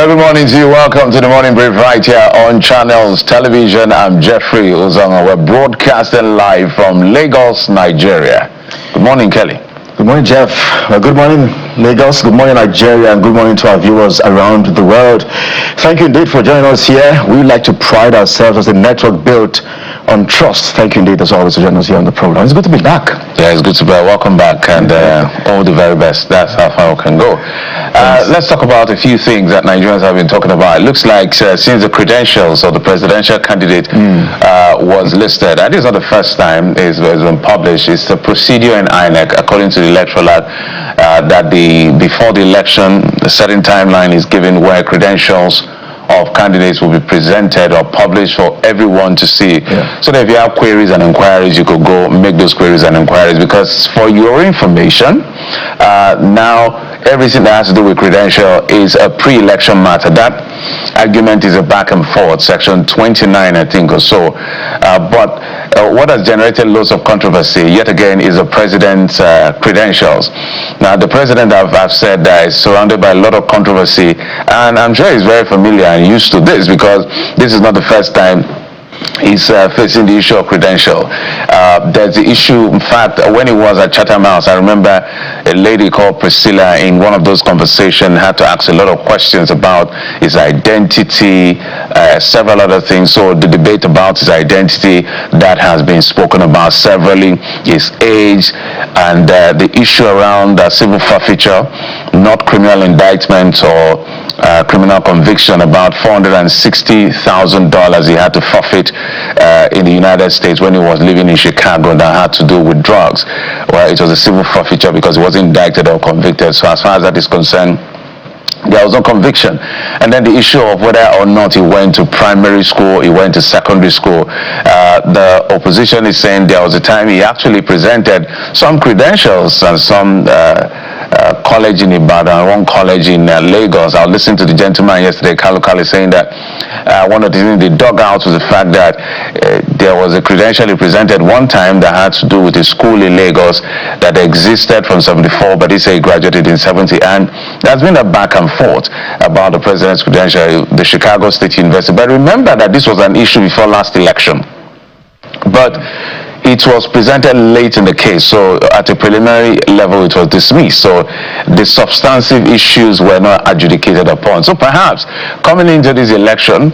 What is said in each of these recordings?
Very good morning to you. Welcome to the Morning Brief right here on Channels Television. I'm Jeffrey Ozanga. We're broadcasting live from Lagos, Nigeria. Good morning, Kelly. Good morning, Jeff. Good morning, Lagos. Good morning, Nigeria. And good morning to our viewers around the world. Thank you indeed for joining us here. We like to pride ourselves as a network built on trust. Thank you indeed, as always, for joining us here on the program. It's good to be back. Yeah, it's good to be back. Welcome back, and all the very best. That's how far we can go. Let's talk about a few things that Nigerians have been talking about. It looks like since the credentials of the presidential candidate was listed, and this is not the first time it's been published. It's the procedure in INEC, according to the Electoral Act, that before the election, a certain timeline is given where credentials of candidates will be presented or published for everyone to see. So that if you have queries and inquiries, you could go make those queries and inquiries, because for your information, now everything that has to do with credential is a pre-election matter. That argument is a back and forth, section 29 I think or so, but what has generated lots of controversy yet again is the president's credentials. Now the president, I've said that is surrounded by a lot of controversy, and I'm sure he's very familiar and used to this, because this is not the first time he's facing the issue of credential. There's the issue, in fact, when he was at Chatham House, I remember a lady called Priscilla in one of those conversations had to ask a lot of questions about his identity, several other things. So the debate about his identity, that has been spoken about severally, his age, and the issue around civil forfeiture, not criminal indictment or criminal conviction, about $460,000 he had to forfeit in the United States when he was living in Chicago, that had to do with drugs. Well, it was a civil forfeiture because he wasn't indicted or convicted. So as far as that is concerned, there was no conviction. And then the issue of whether or not he went to primary school, he went to secondary school. The opposition is saying there was a time he actually presented some credentials and some college in Ibadan, one college in Lagos. I listened to the gentleman yesterday, Kalu, saying that one of the things they dug out was the fact that there was a credential he presented one time that had to do with a school in Lagos that existed from 74, but he said he graduated in 70. And there's been a back and forth about the president's credential, the Chicago State University. But remember that this was an issue before last election. But it was presented late in the case, so at a preliminary level it was dismissed. So the substantive issues were not adjudicated upon. So perhaps coming into this election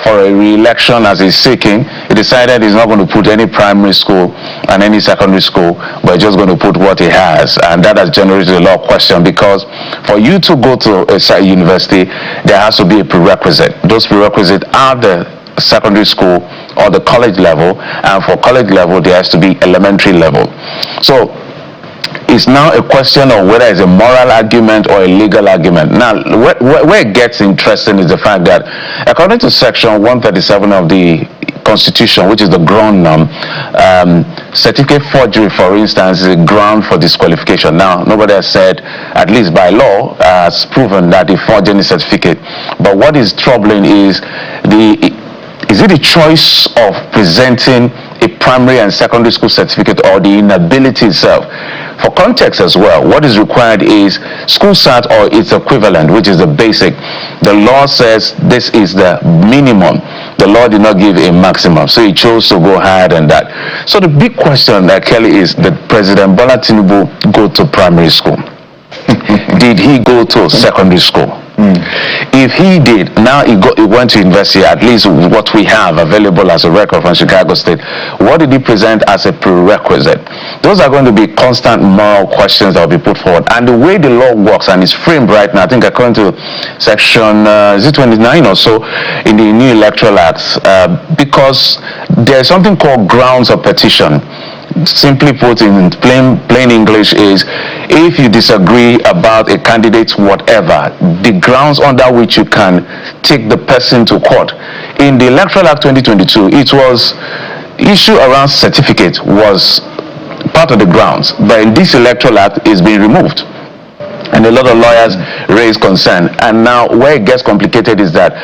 for a re-election as he's seeking, he decided he's not going to put any primary school and any secondary school, but just going to put what he has. And that has generated a lot of question, because for you to go to a university, there has to be a prerequisite. Those prerequisites are the secondary school or the college level, and for college level there has to be elementary level. So it's now a question of whether it's a moral argument or a legal argument. Now where it gets interesting is the fact that according to section 137 of the Constitution, which is the ground norm, certificate forgery, for instance, is a ground for disqualification. Now nobody has said, at least by law, has proven that he forged any certificate. But what is troubling is it the choice of presenting a primary and secondary school certificate, or the inability itself? For context as well, what is required is school cert or its equivalent, which is the basic. The law says this is the minimum. The law did not give a maximum, so he chose to go higher than that. So the big question, Kelly, is, did President Bola Tinubu go to primary school? Did he go to secondary school? If he did, now he went to university, at least what we have available as a record from Chicago State. What did he present as a prerequisite? Those are going to be constant moral questions that will be put forward. And the way the law works and is framed right now, I think according to section 29 or so in the new Electoral Acts, because there's something called grounds of petition. Simply put, in plain English, is if you disagree about a candidate's whatever, the grounds under which you can take the person to court. In the Electoral Act 2022, it was issue around certificate was part of the grounds, but in this Electoral Act is being removed. And a lot of lawyers raise concern. And now where it gets complicated is that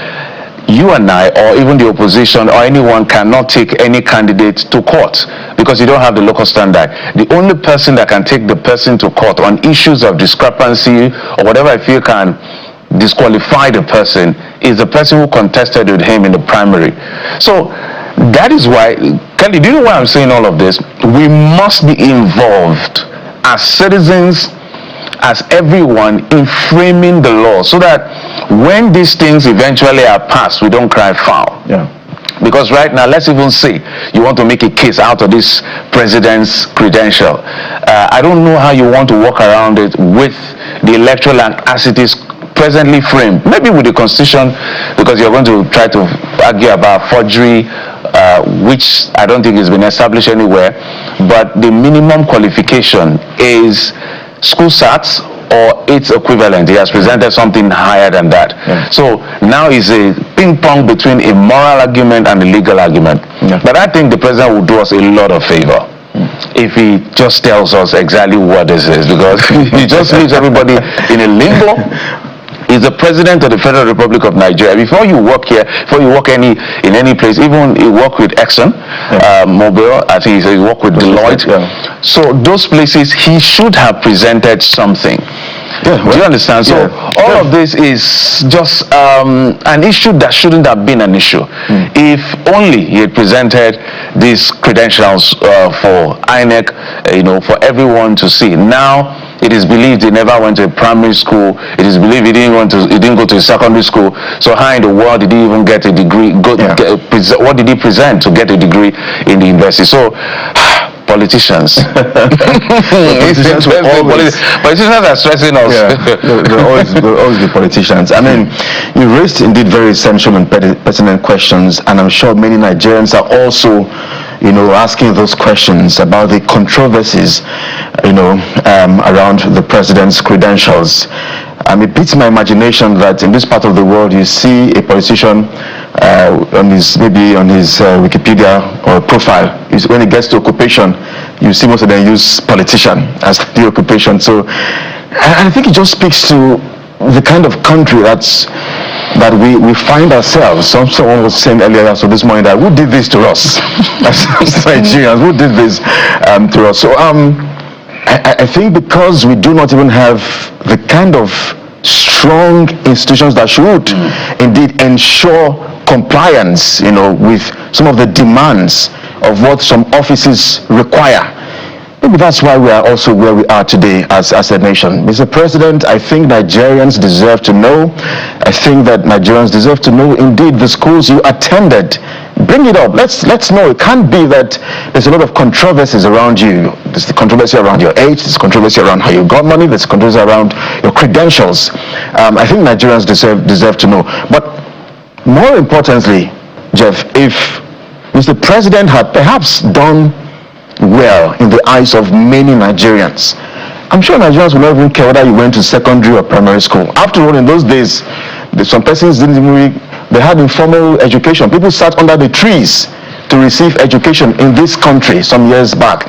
you and I, or even the opposition, or anyone cannot take any candidate to court because you don't have the local standard. The only person that can take the person to court on issues of discrepancy or whatever I feel can disqualify the person is the person who contested with him in the primary. So that is why, Kelly, do you know why I'm saying all of this? We must be involved as citizens, as everyone, in framing the law, so that when these things eventually are passed, we don't cry foul. Yeah. Because right now, let's even say you want to make a case out of this president's credential. I don't know how you want to walk around it with the electoral act as it is presently framed. Maybe with the constitution, because you're going to try to argue about forgery, which I don't think has been established anywhere. But the minimum qualification is school SATs or its equivalent. He has presented something higher than that. Yeah. So now it's a ping pong between a moral argument and a legal argument. Yeah. But I think the president will do us a lot of favor if he just tells us exactly what this is, because he just leaves everybody in a limbo. He's the president of the Federal Republic of Nigeria. Before you work here, before you work in any place, even you work with Exxon, Mobil, I think he worked with Deloitte. Yeah. So those places, he should have presented something. Yeah, well, do you understand? So all of this is just an issue that shouldn't have been an issue. If only he had presented these credentials for INEC, for everyone to see. Now it is believed he never went to a primary school. It is believed he didn't go to a secondary school. So how in the world did he even get a degree? What did he present to get a degree in the university? So politicians. Politicians are stressing us. They'll always be politicians. I mean, you raised indeed very essential and pertinent questions, and I'm sure many Nigerians are also, asking those questions about the controversies, around the president's credentials. It beats my imagination that in this part of the world you see a politician on his Wikipedia or profile. When it gets to occupation, you see most of them use politician as the occupation. So I think it just speaks to the kind of country that we find ourselves. Someone was saying earlier, so this morning, that who did this to us? As Nigerians, who did this to us? So I think because we do not even have the kind of strong institutions that should indeed ensure compliance, with some of the demands of what some offices require. Maybe that's why we are also where we are today as a nation. Mr. President, I think Nigerians deserve to know. I think that Nigerians deserve to know indeed the schools you attended. Bring it up. Let's know. It can't be that there's a lot of controversies around you. There's the controversy around your age. There's controversy around how you got money. There's controversy around your credentials. I think Nigerians deserve to know. But more importantly, Jeff, if Mr. President had perhaps done well in the eyes of many Nigerians, I'm sure Nigerians will not even care whether you went to secondary or primary school. After all, in those days, some persons they had informal education. People sat under the trees to receive education in this country some years back,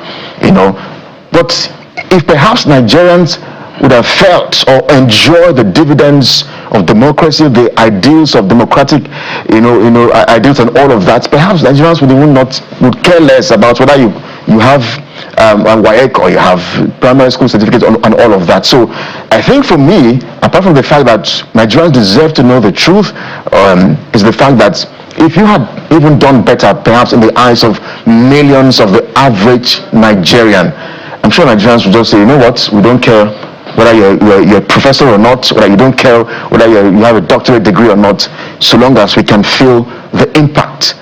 But if perhaps Nigerians would have felt or enjoyed the dividends of democracy, the ideals of democratic, ideals and all of that, perhaps Nigerians would care less about whether you have a WAEC or you have primary school certificate and all of that. So I think for me, apart from the fact that Nigerians deserve to know the truth, is the fact that if you had even done better, perhaps in the eyes of millions of the average Nigerian, I'm sure Nigerians would just say, you know what, we don't care whether you're a professor or not, whether you don't care whether you have a doctorate degree or not, so long as we can feel the impact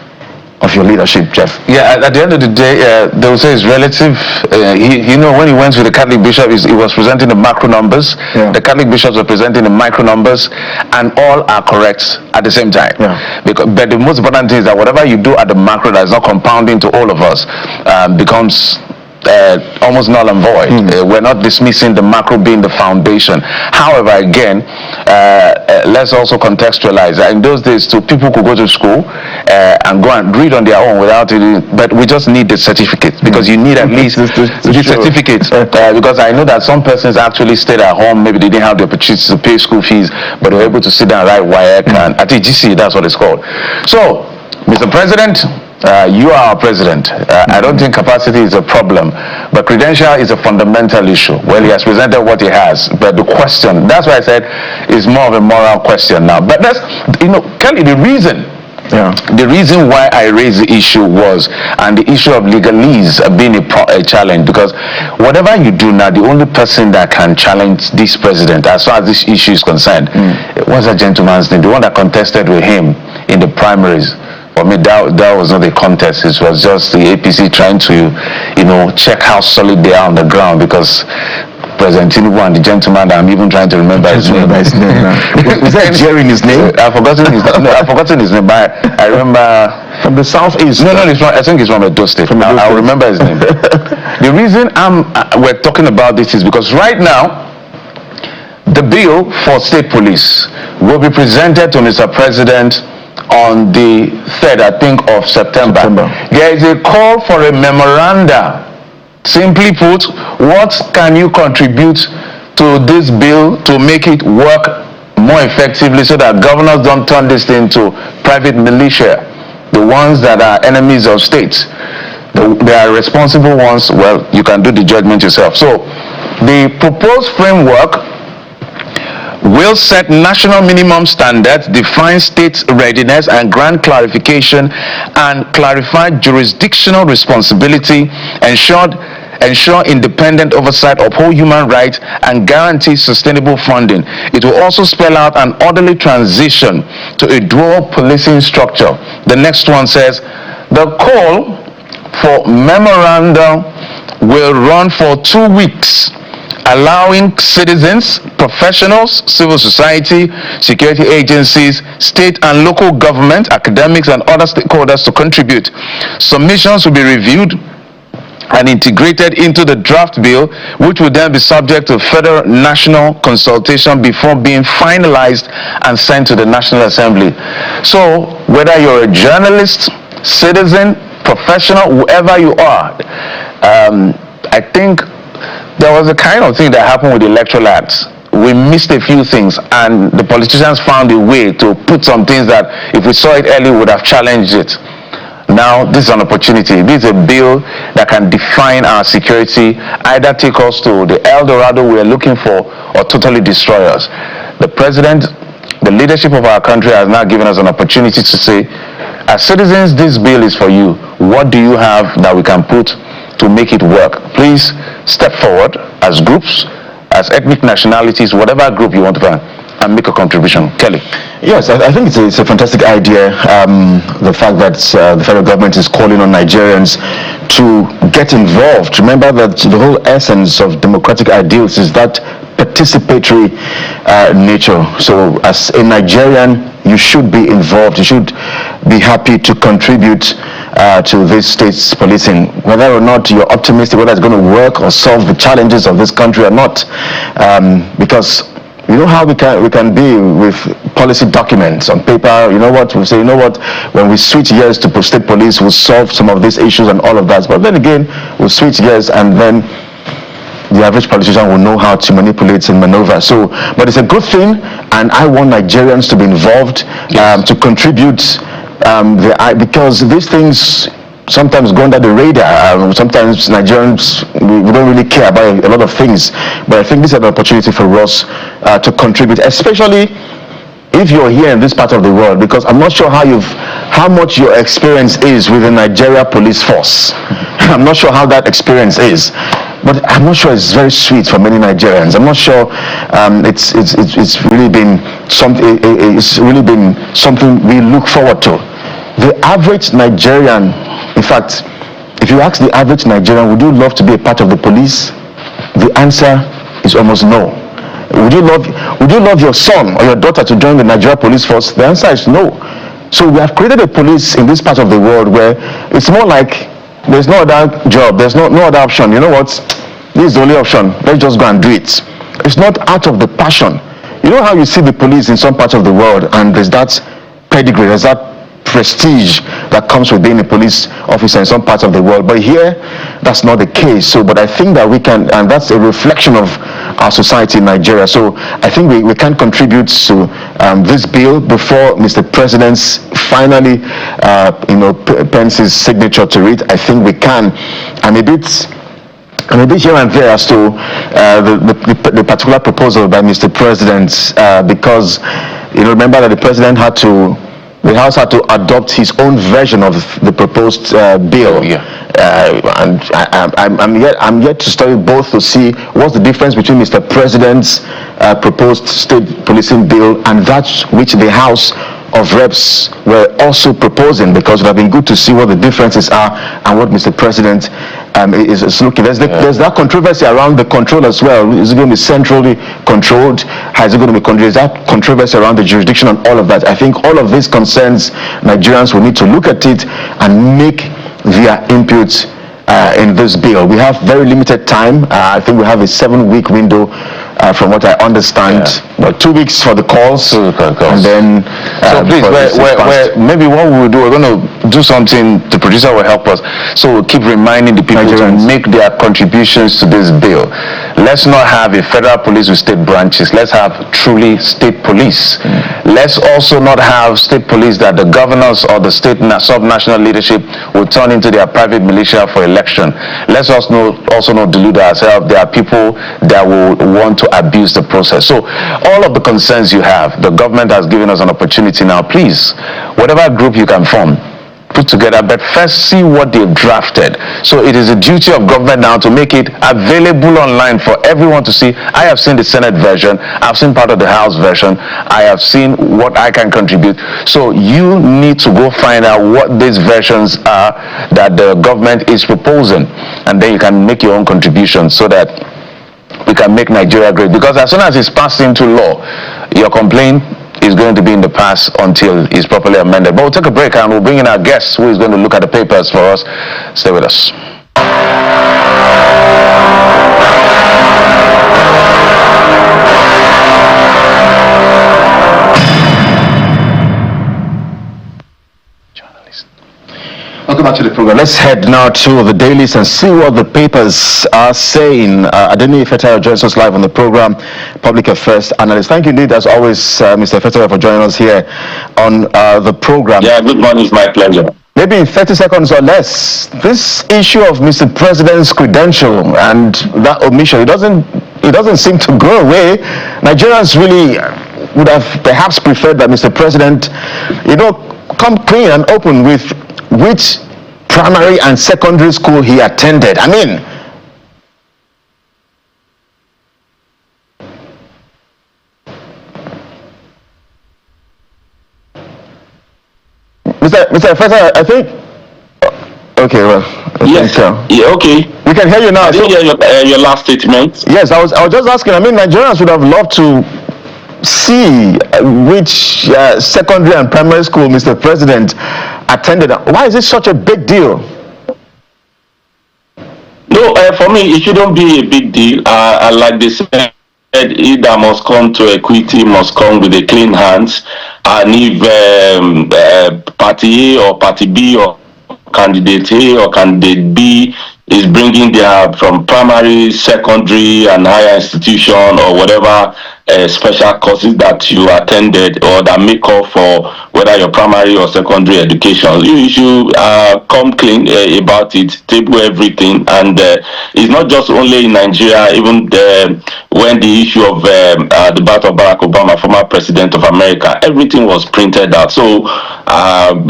of your leadership, Jeff. Yeah, at the end of the day, they will say it's relative. When he went with the Catholic bishop, he was presenting the macro numbers. Yeah. The Catholic bishops are presenting the micro numbers, and all are correct at the same time. Yeah. But the most important thing is that whatever you do at the macro that is not compounding to all of us becomes almost null and void. We're not dismissing the macro being the foundation. However, again, let's also contextualize that in those days, too, people could go to school and go and read on their own without it. But we just need the certificate, because you need at least the certificate. Because I know that some persons actually stayed at home. Maybe they didn't have the opportunity to pay school fees, but they were able to sit down and write WAEC and at GC, that's what it's called. So, Mr. President, You are our president. I don't think capacity is a problem, but credential is a fundamental issue. Well, he has presented what he has, but the question, that's why I said, is more of a moral question now. But that's, Kelly, the reason why I raised the issue was, and the issue of legalese being a challenge, because whatever you do now, the only person that can challenge this president, as far as this issue is concerned, what's that gentleman's name? The one that contested with him in the primaries. For me, that was not a contest. It was just the APC trying to, check how solid they are on the ground, because President Tinubu and the gentleman that I'm even trying to remember his name. Is that Jerry in his name? I've forgotten his name. No, I've forgotten his name, but I remember from the southeast. No, I think it's from Edo State. I'll remember his name. The reason we're talking about this is because right now, the bill for state police will be presented to Mr. President on the 3rd, I think, of September. There is a call for a memoranda. Simply put, what can you contribute to this bill to make it work more effectively, so that governors don't turn this into private militia, the ones that are enemies of states? They are responsible ones. Well, you can do the judgment yourself. So the proposed framework will set national minimum standards, define state readiness, and grant clarification and clarify jurisdictional responsibility, ensure independent oversight, uphold human rights, and guarantee sustainable funding. It will also spell out an orderly transition to a dual policing structure. The next one says, the call for memorandum will run for 2 weeks, allowing citizens, professionals, civil society, security agencies, state and local government, academics, and other stakeholders to contribute. Submissions will be reviewed and integrated into the draft bill, which will then be subject to federal national consultation before being finalized and sent to the National Assembly. So whether you're a journalist, citizen, professional, whoever you are, I think there was a kind of thing that happened with the Electoral Act. We missed a few things, and the politicians found a way to put some things that, if we saw it early, we would have challenged it. Now, this is an opportunity. This is a bill that can define our security, either take us to the El Dorado we are looking for, or totally destroy us. The president, the leadership of our country, has now given us an opportunity to say, as citizens, this bill is for you. What do you have that we can put to make it work? Please step forward as groups, as ethnic nationalities, whatever group you want to find, and make a contribution. Kelly. Yes, I think it's a fantastic idea. The fact that the federal government is calling on Nigerians to get involved. Remember that the whole essence of democratic ideals is that participatory nature. So as a Nigerian, you should be involved. You should be happy to contribute to this state's policing, whether or not you're optimistic whether it's going to work or solve the challenges of this country or not. Because you know how we can be with policy documents on paper. You know what, we'll say, when we switch gears to state police, we'll solve some of these issues and all of that. But then again, we'll switch gears, and then the average politician will know how to manipulate and maneuver. So, but it's a good thing, and I want Nigerians to be involved, to contribute, because these things sometimes go under the radar. Sometimes Nigerians, we don't really care about a lot of things, but I think this is an opportunity for us to contribute, especially if you're here in this part of the world, because I'm not sure how much your experience is with the Nigeria police force. I'm not sure how that experience is, but I'm not sure it's very sweet for many Nigerians. I'm not sure it's really been something. It's really been something we look forward to. The average Nigerian, in fact, if you ask the average Nigerian, would you love to be a part of the police? The answer is almost no. Would you love your son or your daughter to join the Nigeria police force? The answer is no. So we have created a police in this part of the world where it's more like there's no other job, there's no other option. You know what? This is the only option. Let's just go and do it. It's not out of the passion. You know how you see the police in some parts of the world, and there's that pedigree, there's that prestige that comes with being a police officer in some parts of the world. But here, that's not the case. So, but I think that we can, and that's a reflection of our society in Nigeria. So I think we can contribute to this bill before Mr. President finally, pens his signature to it. I think we can. I'm a bit here and there as to the particular proposal by Mr. President, because remember that the House had to adopt his own version of the proposed bill. And I'm yet to study both to see what's the difference between Mr. President's proposed state policing bill and that which the House of Reps were also proposing, because it would have been good to see what the differences are and what Mr. President is looking. There's that controversy around the control as well. Is it going to be centrally controlled? How is it going to be controlled? There's that controversy around the jurisdiction and all of that. I think all of these concerns Nigerians will need to look at it and make their input in this bill. We have very limited time. I think we have a 7-week window from what I understand. But 2 weeks for the calls. And then so please, maybe what we will do, we're going to do something, the producer will help us, so we'll keep reminding the people Nigerians to make their contributions to this bill. Let's not have a federal police with state branches. Let's have truly state police. Let's also not have state police that the governors or the state sub-national leadership will turn into their private militia for election. Let's also not delude ourselves. There are people that will want to abuse the process. So all of the concerns you have, the government has given us an opportunity now. Please, whatever group you can form, put together, but first see what they've drafted. So it is a duty of government now to make it available online for everyone to see. I have seen the Senate version, I've seen part of the House version, I have seen what I can contribute. So you need to go find out what these versions are that the government is proposing, and then you can make your own contribution so that we can make Nigeria great. Because as soon as it's passed into law, your complaint is going to be in the past until it's properly amended. But we'll take a break and we'll bring in our guest who is going to look at the papers for us. Stay with us. Welcome back to the program. Let's head now to the dailies and see what the papers are saying. Adeni Fetayo joins us live on the program, public affairs analyst. Thank you indeed, as always, Mr. Fetayo, for joining us here on the program. Yeah, good morning. It's my pleasure. Maybe in 30 seconds or less, this issue of Mr. President's credential and that omission, it doesn't seem to go away. Nigerians really would have perhaps preferred that Mr. President, come clean and open with which primary and secondary school he attended. I mean, Mr. Professor, I think. Okay, well. Yes. Yeah. Okay. We can hear you now. I didn't hear your last statement. Yes, I was just asking. I mean, Nigerians would have loved to see which secondary and primary school Mr. President attended. Why is it such a big deal? No, for me, it shouldn't be a big deal. Like they said, either must come to equity, must come with a clean hands. And if party A or party B or candidate A or candidate B is bringing their from primary, secondary, and higher institution or whatever special courses that you attended or that make up for whether your primary or secondary education, you should come clean about it, table everything. And it's not just only in Nigeria, even when the issue of the birth of Barack Obama, former president of America, everything was printed out. So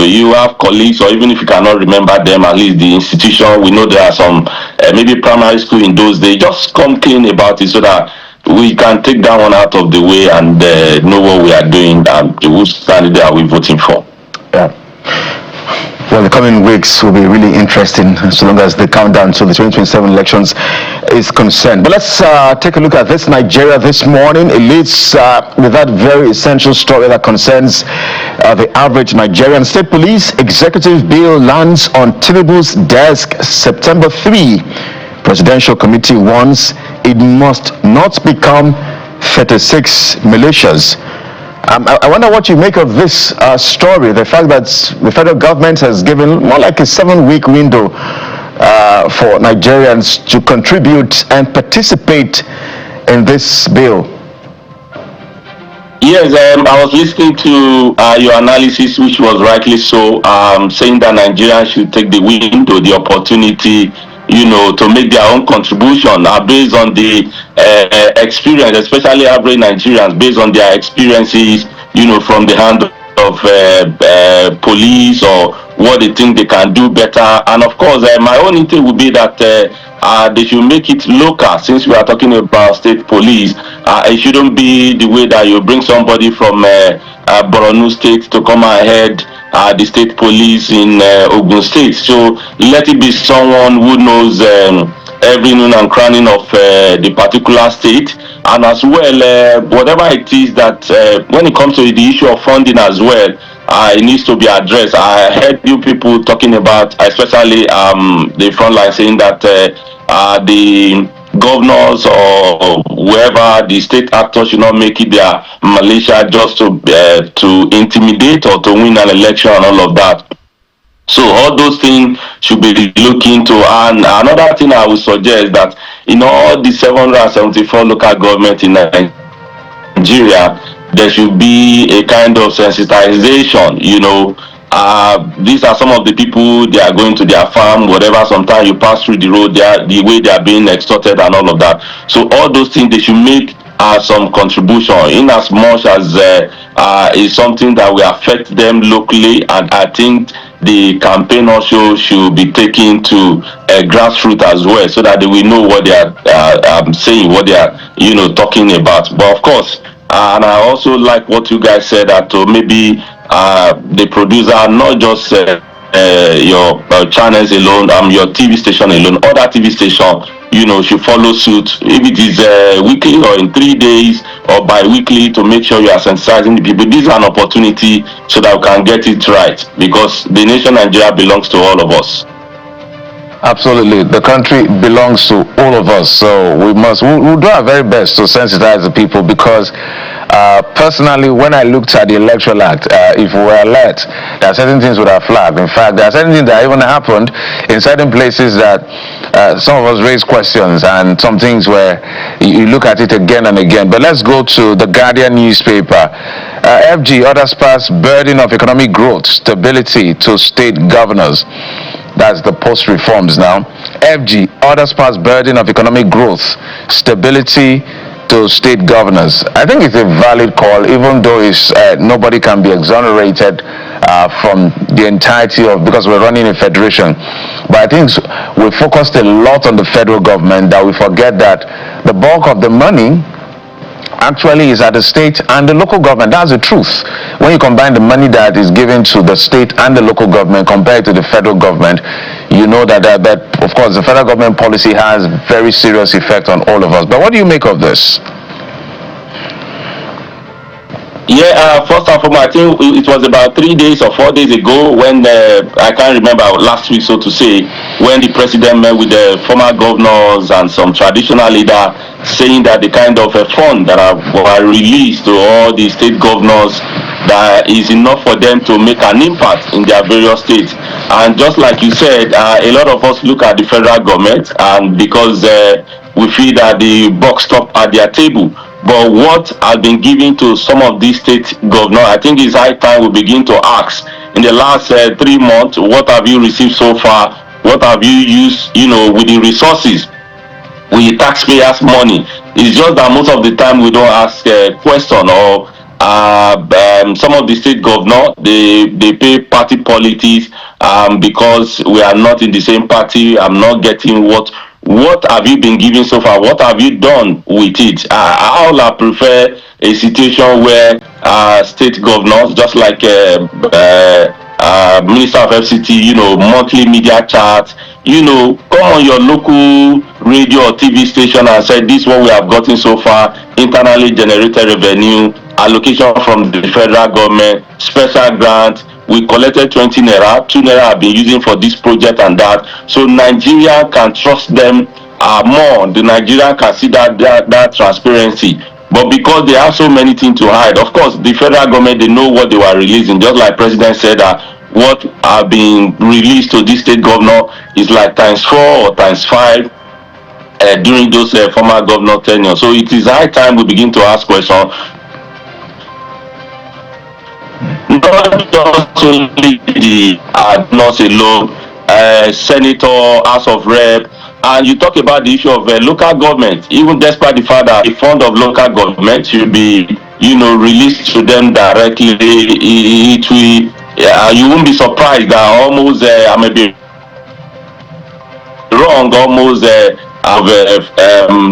you have colleagues, or even if you cannot remember them, at least the institution, we know there are some maybe primary school in those days. Just come clean about it so that we can take that one out of the way and know what we are doing and which candidate are we voting for. Yeah. Well, the coming weeks will be really interesting so long as the countdown to the 2027 elections is concerned. But let's take a look at this. Nigeria this morning. It leads with that very essential story that concerns the average Nigerian. State Police Executive Bill lands on Tinubu's desk September 3. Presidential Committee warns it must not become 36 militias. I wonder what you make of this story, the fact that the federal government has given more like a 7-week window for Nigerians to contribute and participate in this bill. Yes, I was listening to your analysis, which was rightly so, saying that Nigerians should take the window, the opportunity, to make their own contribution based on the experience, especially average Nigerians, based on their experiences, from the hand of police or what they think they can do better. And of course, my own intent would be that they should make it local. Since we are talking about state police, it shouldn't be the way that you bring somebody from Borno State to come ahead the state police in Ogun State. So let it be someone who knows every nook and cranny of the particular state, and as well whatever it is that when it comes to the issue of funding as well, it needs to be addressed. I heard you people talking about, especially the front line, saying that the governors or whoever, the state actors, should not make it their militia just to intimidate or to win an election and all of that. So all those things should be looked into. And another thing I would suggest that in all the 774 local governments in Nigeria, there should be a kind of sensitization. These are some of the people, they are going to their farm, whatever. Sometimes you pass through the road, the way they are being extorted and all of that. So all those things, they should make some contribution, in as much as is something that will affect them locally. And I think the campaign also should be taken to grassroots as well, so that they will know what they are saying, what they are talking about. But of course, and I also like what you guys said, that maybe the producer, not just your channels alone, your TV station alone, other TV station, should follow suit, if it is weekly or in 3 days or bi-weekly, to make sure you are sensitizing the people. This is an opportunity so that we can get it right, because the nation Nigeria belongs to all of us. Absolutely, the country belongs to all of us, so we'll do our very best to sensitize the people, because personally, when I looked at the Electoral Act, if we were alert, there are certain things would have flagged. In fact, there are certain things that even happened in certain places that some of us raised questions, and some things where you look at it again and again. But let's go to the Guardian newspaper. FG orders pass burden of economic growth, stability to state governors. That's the post reforms now. FG orders pass burden of economic growth, stability to state governors. I think it's a valid call, even though it's nobody can be exonerated from the entirety of, because we're running a federation. But I think we focused a lot on the federal government, that we forget that the bulk of the money actually is at the state and the local government. That's the truth. When you combine the money that is given to the state and the local government compared to the federal government, you know that of course the federal government policy has very serious effect on all of us. But what do you make of this? Yeah, first and foremost, I think it was about 3 days or 4 days ago when I can't remember, last week, so to say, when the president met with the former governors and some traditional leader, saying that the kind of fund that were released to all the state governors, that is enough for them to make an impact in their various states. And just like you said, a lot of us look at the federal government, and because we feel that the buck stop at their table. But what has been given to some of these state governors, I think it's high time we begin to ask, in the last 3 months, what have you received so far? What have you used, with the resources, with the taxpayers' money? It's just that most of the time we don't ask a question, or some of the state governors, they pay party politics because we are not in the same party. I'm not getting what have you been given so far? What have you done with it? I prefer a situation where state governors, just like Minister of FCT, monthly media chats, come on your local radio or TV station and say, this is what we have gotten so far, internally generated revenue, allocation from the federal government, special grant, we collected 20 naira, 2 naira have been using for this project and that. So Nigeria can trust them more. The Nigeria can see that transparency. But because they have so many things to hide, of course, the federal government, they know what they were releasing. Just like President said that what are being released to this state governor is like times 4 or times 5 during those former governor tenure. So it is high time we begin to ask questions. Not just only the not alone, senator, House of Rep, and you talk about the issue of local government. Even despite the fact that the fund of local government should be, released to them directly, it will. You won't be surprised that almost I may be wrong. Almost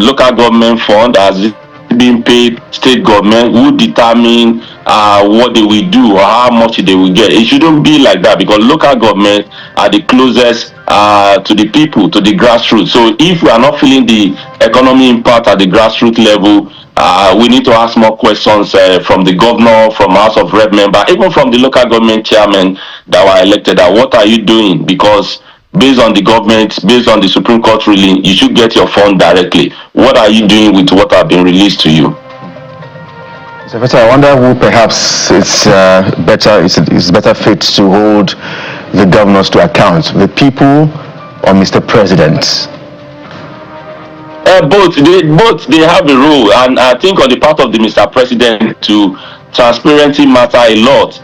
local government fund has been paid state government who determine what they will do or how much they will get. It shouldn't be like that because local government are the closest to the people, to the grassroots. So if we are not feeling the economy impact at the grassroots level, we need to ask more questions from the governor, from House of Rep member, even from the local government chairman that were elected. What are you doing? Because based on the government, based on the Supreme Court ruling, you should get your fund directly. What are you doing with what have been released to you? So I wonder who perhaps it's better fit to hold the governors to account, the people or Mr. President? Both they have a role, and I think on the part of the Mr. President to transparency matter a lot.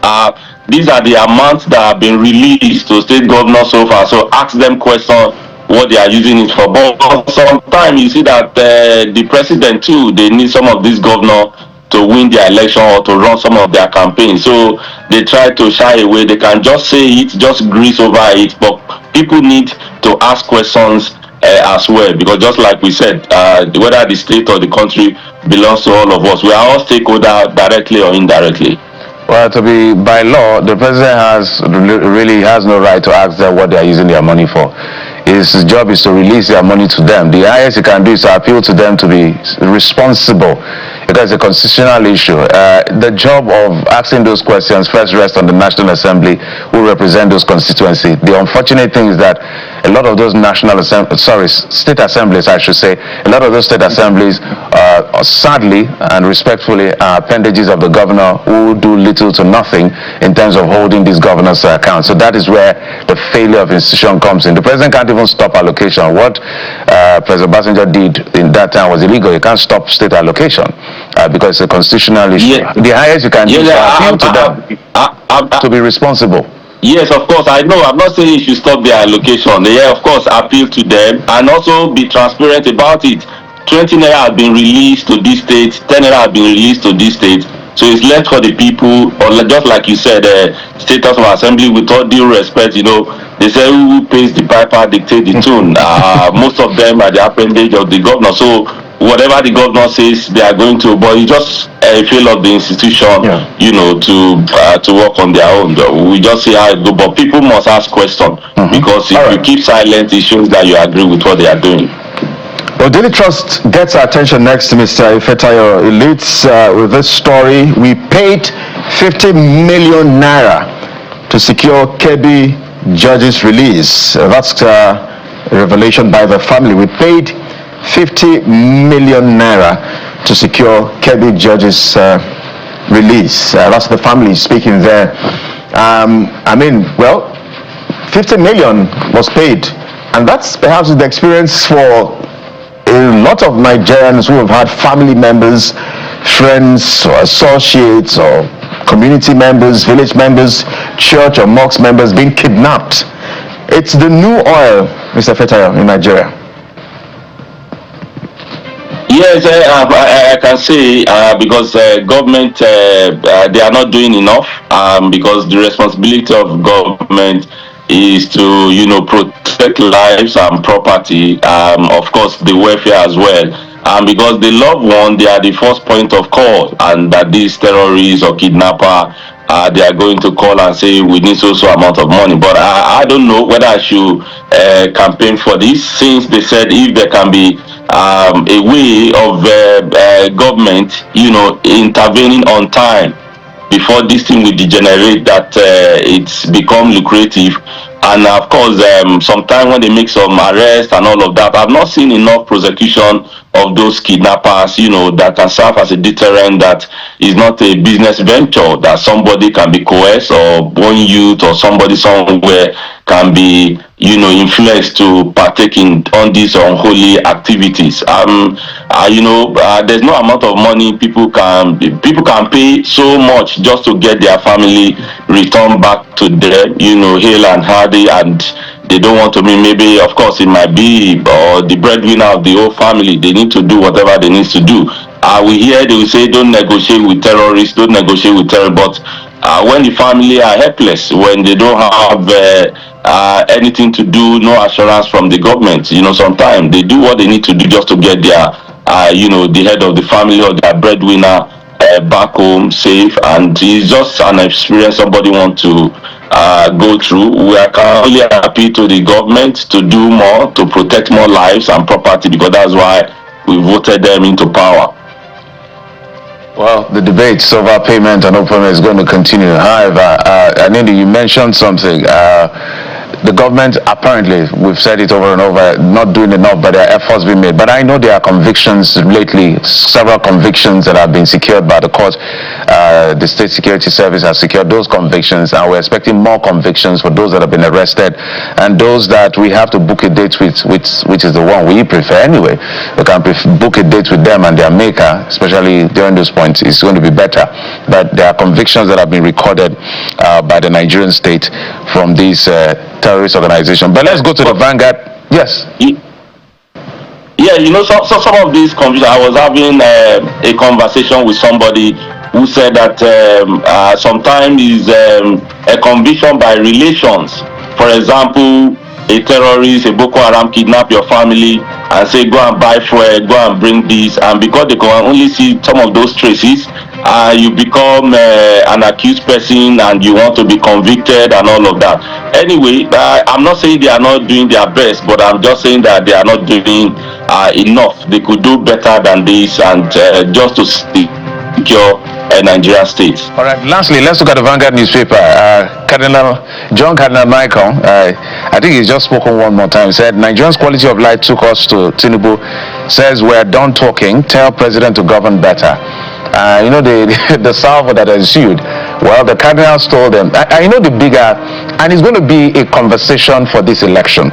These are the amounts that have been released to state governors so far. So ask them questions what they are using it for. But sometimes you see that the president too, they need some of these governors to win their election or to run some of their campaigns. So they try to shy away. They can just say it, just grease over it. But people need to ask questions as well, because just like we said, whether the state or the country belongs to all of us, we are all stakeholders directly or indirectly. Well, to be by law, the president really has no right to ask them what they are using their money for. His job is to release their money to them. The highest he can do is to appeal to them to be responsible, because it's a constitutional issue. The job of asking those questions first rests on the National Assembly, who represent those constituencies. The unfortunate thing is that a lot of those state assemblies, I should say, a lot of those state assemblies, sadly and respectfully, are appendages of the governor who do little to nothing in terms of holding these governors to account. So that is where the failure of institution comes in. The president can't even stop allocation. What President Obasanjo did in that time was illegal. He can't stop state allocation because it's a constitutional issue. Yeah. The highest you can do is to appeal to them to be responsible. Yes, of course. I know. I'm not saying you should stop their allocation. Yeah, of course, appeal to them and also be transparent about it. 20 naira have been released to this state, 10 naira have been released to this state. So it's left for the people, or just like you said, state of assembly, with all due respect, they say who pays the piper dictate the tune. Most of them are the appendage of the governor. So whatever the governor says, they are going to, but you just feel of the institution, to work on their own. We just see how it goes, but people must ask questions, because if you keep silent, it shows that you agree with what they are doing. Well, Daily Trust gets our attention next, Mr. Ifetayo. It leads with this story. We paid 50 million naira to secure Kebbi judge's release. That's a revelation by the family. We paid 50 million naira to secure Kebbi judge's release. That's the family speaking there. 50 million was paid, and that's perhaps the experience for a lot of Nigerians who have had family members, friends or associates or community members, village members, church or mosque members being kidnapped. It's the new oil, Mr. Fetayo, in Nigeria. Yes, I can say because government, they are not doing enough, because the responsibility of government is to, protect lives and property, of course the welfare as well, because the loved one, they are the first point of call, and that these terrorists or kidnapper, they are going to call and say we need so amount of money. But I don't know whether I should campaign for this, since they said if there can be a way of government, intervening on time before this thing will degenerate, that it's become lucrative. And of course, sometimes when they make some arrests and all of that, I've not seen enough prosecution of those kidnappers, that can serve as a deterrent, that is not a business venture, that somebody can be coerced, or one youth or somebody somewhere can be, influenced to partake in on these unholy activities. There's no amount of money people can pay so much just to get their family returned back to them, hale and hardy, and they don't want to be, maybe, of course, it might be or the breadwinner of the whole family. They need to do whatever they need to do. We hear they will say, don't negotiate with terrorists, don't negotiate with terrorists, but when the family are helpless, when they don't have anything to do, no assurance from the government, sometimes they do what they need to do just to get their, the head of the family or their breadwinner back home safe. And it's just an experience somebody want to go through. We are currently appeal to the government to do more to protect more lives and property, because that's why we voted them into power. Well, the debate over payment and open is going to continue. However, Anindi, you mentioned something. The government, apparently, we've said it over and over, not doing enough, but there are efforts being made. But I know there are convictions lately, several convictions that have been secured by the court. The State Security Service has secured those convictions, and we're expecting more convictions for those that have been arrested, and those that we have to book a date with, which is the one we prefer anyway. We can book a date with them and their maker, especially during those points. It's going to be better. But there are convictions that have been recorded by the Nigerian state from these terrorist organization. But let's go to the Vanguard. Yes. Yeah, so some of these convictions, I was having a conversation with somebody who said that sometimes is a conviction by relations. For example, a terrorist, a Boko Haram kidnap your family and say, go and buy fuel, go and bring this, and because they can only see some of those traces, you become an accused person and you want to be convicted and all of that. Anyway, I'm not saying they are not doing their best, but I'm just saying that they are not doing enough. They could do better than this, and just to secure Nigeria state. All right, lastly, let's look at the Vanguard newspaper. John Cardinal Michael, I think he's just spoken one more time, said Nigerians' quality of life took us to Tinubu, says we're done talking, tell president to govern better. The salvo that ensued, well, the cardinals told them, the bigger, and it's going to be a conversation for this election.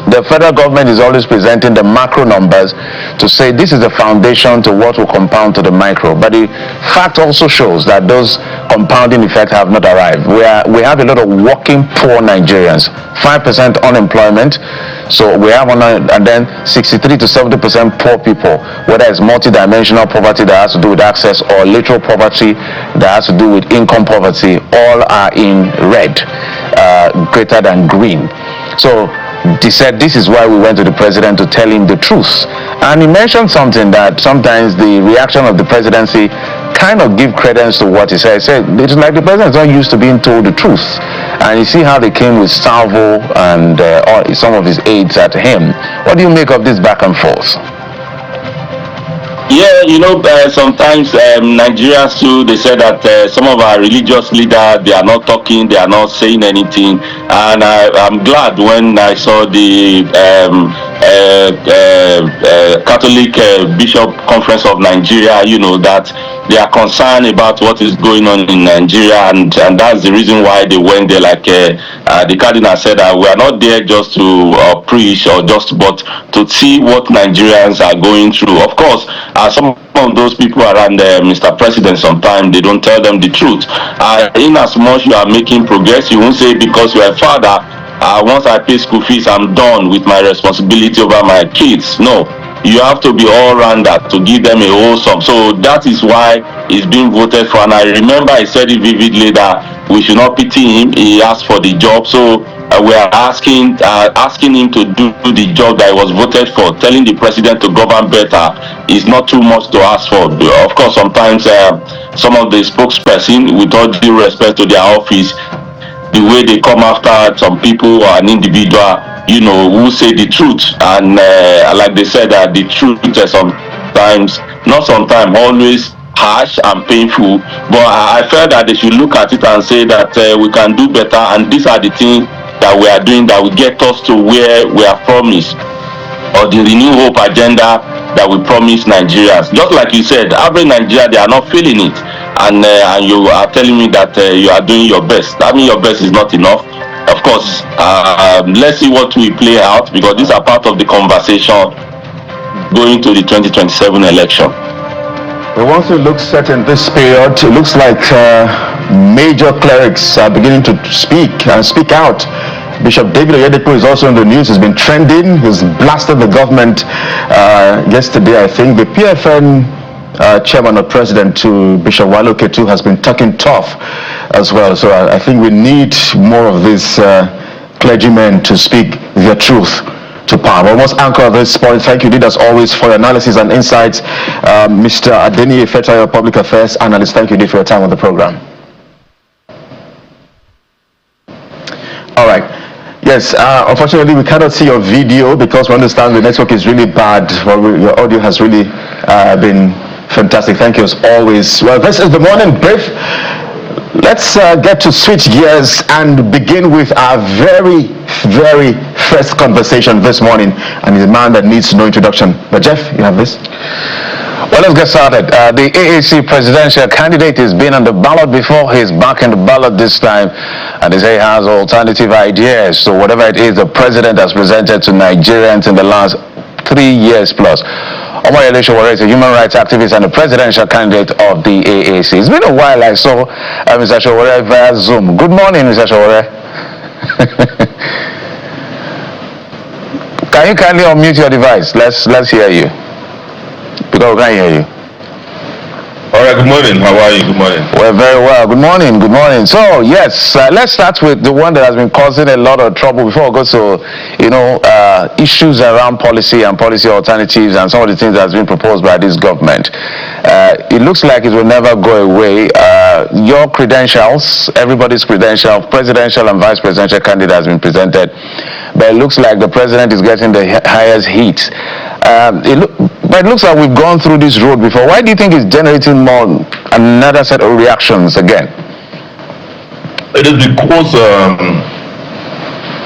The federal government is always presenting the macro numbers to say this is the foundation to what will compound to the micro. But the fact also shows that those compounding effects have not arrived. We have a lot of working poor Nigerians, 5% unemployment. So we have and then 63 to 70% poor people, whether it's multidimensional poverty that has to do with access or literal poverty that has to do with income poverty, all are in red, greater than green. So he said this is why we went to the president to tell him the truth. And he mentioned something that sometimes the reaction of the presidency kind of give credence to what he said. He said it's like the president's not used to being told the truth. And you see how they came with salvo and some of his aides at him. What do you make of this back and forth? Yeah, sometimes Nigerians too, they say that some of our religious leaders, they are not talking, they are not saying anything. And I'm glad when I saw the Catholic Bishop Conference of Nigeria, that they are concerned about what is going on in Nigeria, and that's the reason why they went there. Like the Cardinal said, we are not there just to preach or but to see what Nigerians are going through. Of course, some of those people around Mr. President, sometimes they don't tell them the truth. In as much you are making progress, you won't say because you are a father, once I pay school fees, I'm done with my responsibility over my kids. No, you have to be all-rounder to give them a wholesome. So that is why he's being voted for. And I remember I said it vividly that we should not pity him. He asked for the job. So we are asking him to do the job that he was voted for. Telling the president to govern better is not too much to ask for. Of course, sometimes some of the spokesperson, with all due respect to their office, the way they come after some people or an individual, who say the truth. And like they said, that the truth is always harsh and painful. But I felt that they should look at it and say that we can do better, and these are the things that we are doing that will get us to where we are promised, or the Renew Hope agenda that we promise Nigerians. Just like you said, average Nigeria, they are not feeling it, and you are telling me that you are doing your best. That means your best is not enough. Of course, let's see what we play out, because these are part of the conversation going to the 2027 election. Well, once it looks set in this period, it looks like major clerics are beginning to speak and speak out. Bishop David Oyedepo is also in the news. He's been trending. He's blasted the government yesterday, I think. The PFN chairman or president to Bishop Wale Oketu has been talking tough as well. So I think we need more of these clergymen to speak their truth to power. We must anchor at this point. Thank you, Did, as always, for your analysis and insights. Mr. Adeni Efetayo, Public Affairs Analyst, thank you, Did, for your time on the program. All right. Yes, unfortunately, we cannot see your video because we understand the network is really bad. Well, your audio has really been fantastic. Thank you, as always. Well, this is the morning brief. Let's get to switch gears and begin with our very first conversation this morning, and he's a man that needs no introduction. But Jeff, you have this? Well, let's get started. The AAC presidential candidate has been on the ballot before. He's back in the ballot this time, and he has alternative ideas. So whatever it is the president has presented to Nigerians in the last 3 years plus. Omoyele Sowore is a human rights activist and a presidential candidate of the AAC. It's been a while I saw Mr. Sowore via Zoom. Good morning, Mr. Sowore. Can you kindly unmute your device? Let's hear you. Because we can't hear you. All right, good morning. How are you? Good morning. Well, very well. Good morning. Good morning. So, yes, let's start with the one that has been causing a lot of trouble before we go to, issues around policy and policy alternatives and some of the things that has been proposed by this government. It looks like it will never go away. Your credentials, everybody's credential, presidential and vice presidential candidate has been presented, but it looks like the president is getting the highest heat. But it looks like we've gone through this road before. Why do you think it's generating more another set of reactions again? It is because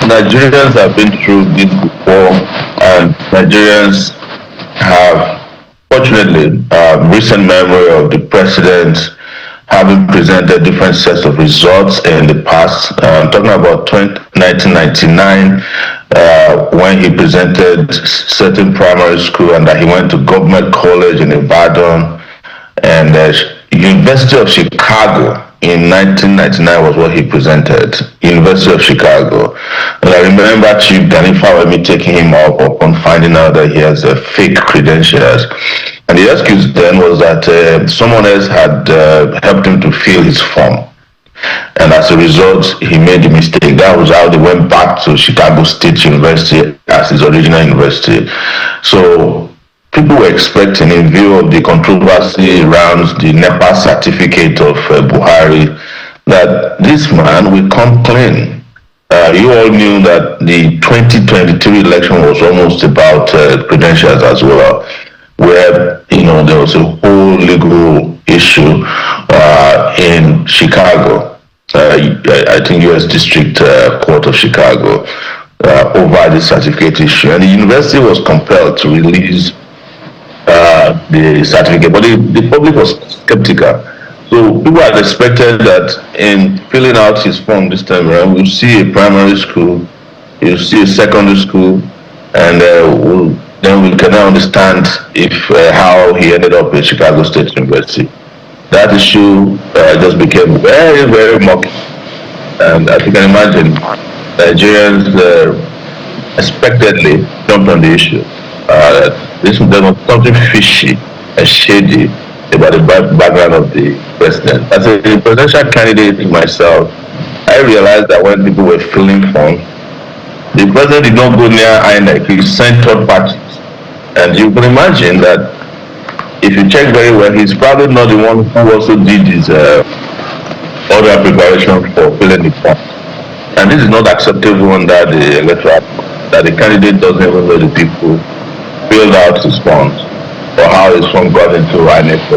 Nigerians have been through this before, and Nigerians have, fortunately, recent memory of the president having presented different sets of results in the past. I'm talking about 1999, when he presented certain primary school and that he went to government college in Ibadan, and University of Chicago in 1999 was what he presented. University of Chicago. And I remember Chief Gani Fawemi taking him up upon finding out that he has fake credentials. And the excuse then was that someone else had helped him to fill his form. And as a result, he made the mistake. That was how they went back to Chicago State University as his original university. So people were expecting, in view of the controversy around the NEPA certificate of Buhari, that this man will come clean. You all knew that the 2023 election was almost about credentials as well, where there was a whole legal issue in Chicago. I think U.S. District Court of Chicago over the certificate issue, and the university was compelled to release the certificate, but the public was skeptical. So people had expected that in filling out his form this time around, we'll see a primary school, you'll see a secondary school, and then we can now understand how he ended up in Chicago State University. That issue just became very murky, and as you can imagine, Nigerians expectedly jumped on the issue. There was something fishy and shady about the background of the president. As a presidential candidate myself, I realized that when people were filling forms, the president did not go near INEC, he sent third parties. And you can imagine that if you check very well, he's probably not the one who also did his other preparation for filling the form. And this is not acceptable under the electoral, that the candidate doesn't even know the people filled out his forms or how his form got into INEC.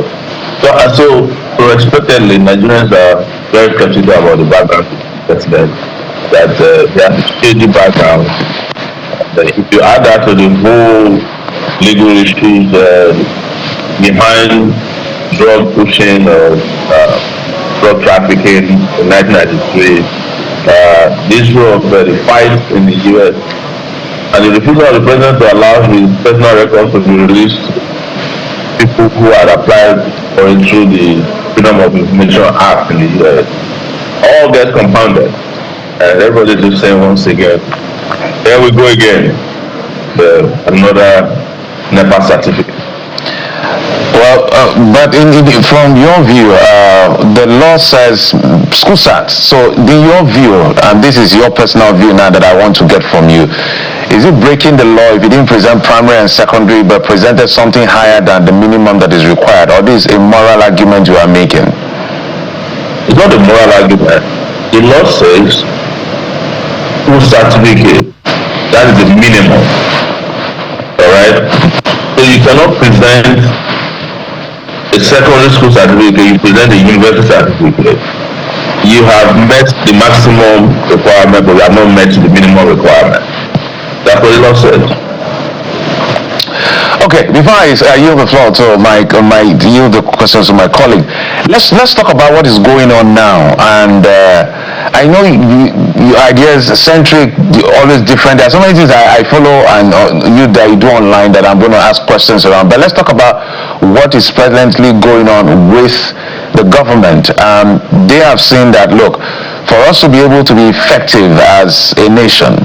So expectedly, Nigerians are very skeptical about the background of the president. that they have a shady background. If you add that to the whole legal issues behind drug pushing or drug trafficking in 1993, the issue of the fights in the U.S. and the refusal of the president to allow his personal records to be released to people who had applied for it through the Freedom of Information Act in the U.S. all get compounded, and everybody is saying once again, there we go again, another NEPA certificate. Well, but from your view, the law says school start. So, in your view, and this is your personal view now that I want to get from you, is it breaking the law if you didn't present primary and secondary but presented something higher than the minimum that is required, or this is a moral argument you are making? It's not a moral argument. The law says school certificate, that is the minimum. All right? So you cannot present a secondary school certificate, you present a university certificate. You have met the maximum requirement, but you have not met the minimum requirement. That's what the law says. Okay, before I yield the floor to yield the questions to my colleague, let's talk about what is going on now. And I know your ideas centric, always different. There are so many things I follow and that you do online that I'm going to ask questions around. But let's talk about what is presently going on with the government. They have seen that, look, for us to be able to be effective as a nation,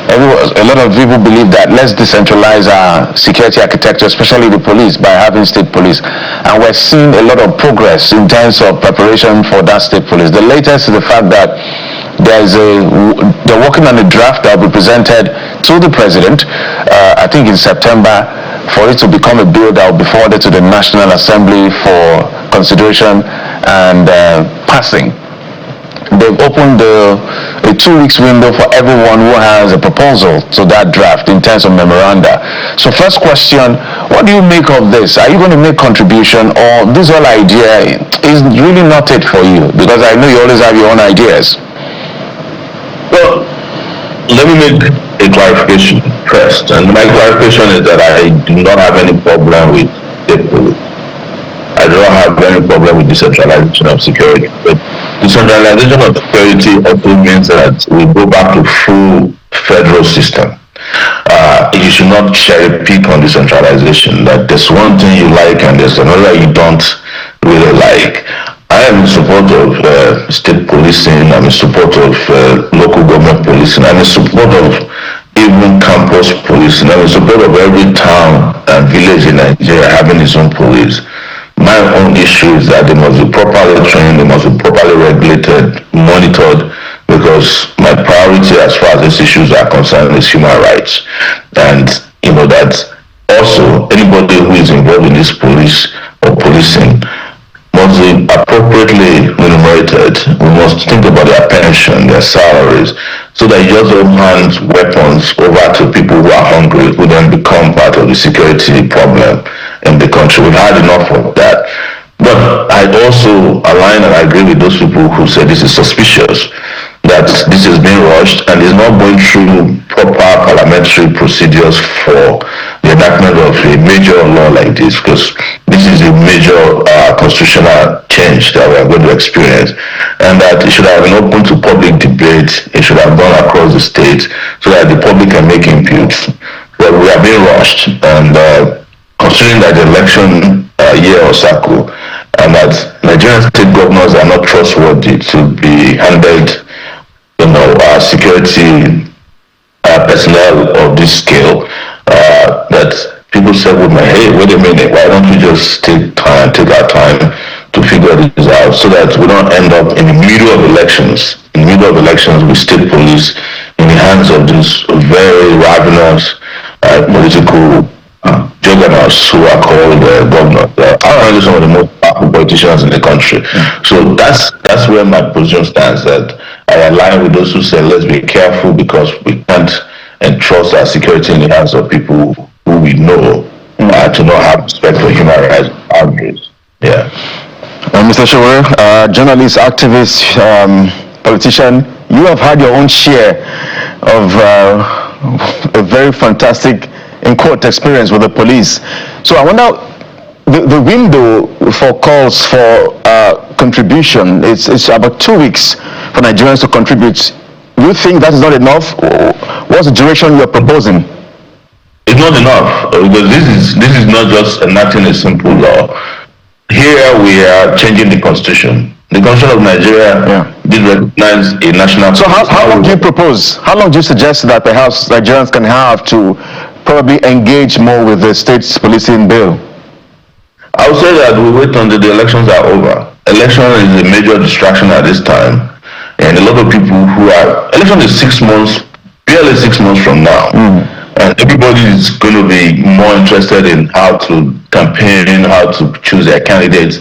a lot of people believe that let's decentralize our security architecture, especially the police, by having state police. And we're seeing a lot of progress in terms of preparation for that state police. The latest is the fact that they're working on a draft that will be presented to the president, I think in September, for it to become a bill that will be forwarded to the National Assembly for consideration and passing. They've opened a 2 weeks window for everyone who has a proposal to that draft in terms of memoranda. So first question, what do you make of this? Are you going to make contribution, or this whole idea is really not it for you? Because I know you always have your own ideas. Well, let me make a clarification first. And my clarification is that I do not have any problem with state police. I don't have any problem with decentralization of security. But decentralization of security also means that we go back to full federal system. You should not cherry pick on decentralization. That there's one thing you like and there's another you don't really like. I am in support of state policing. I'm in support of local government policing. I'm in support of even campus policing. I'm in support of every town and village in Nigeria having its own police. My own issue is that they must be properly trained, they must be properly regulated, monitored, because my priority as far as these issues are concerned is human rights. And you know that also anybody who is involved in this police or policing must be appropriately remunerated. We must think about their pension, their salaries, so that you just don't hand weapons over to people who are hungry, who then become part of the security problem in the country. We've had enough of that. But I also align and agree with those people who say this is suspicious, that this is being rushed and is not going through proper parliamentary procedures for the enactment of a major law like this, because this is a major constitutional change that we are going to experience, and that it should have been open to public debate. It should have gone across the state so that the public can make inputs. But we are being rushed, and considering that the election year or cycle, and that Nigerian state governors are not trustworthy to be handed, security personnel of this scale, that people said, well, hey, wait a minute, why don't we just take our time to figure this out, so that we don't end up in the middle of elections with state police in the hands of these very ravenous political juggernauts who are called governors. Apparently some of the most powerful politicians in the country. So that's where my position stands, that I align with those who say let's be careful, because we can't entrust our security in the hands of people who we know to not have respect for human rights boundaries. Yeah. Mr. Shower, journalist, activist, politician, you have had your own share of a very fantastic, in quote, experience with the police. So I wonder, the window for calls for contribution, it's about 2 weeks for Nigerians to contribute. Do you think that is not enough? What's the duration you're proposing? It's not enough, because this is not just enacting a simple law. Here we are changing the constitution. The Constitution of Nigeria did recognize a national. So how long do you propose? How long do you suggest that perhaps Nigerians can have to probably engage more with the state's policing bill? I would say that we wait until the elections are over. Election is a major distraction at this time, and a lot of people who are election is 6 months, barely 6 months from now, and everybody is going to be more interested in how to campaign, how to choose their candidates,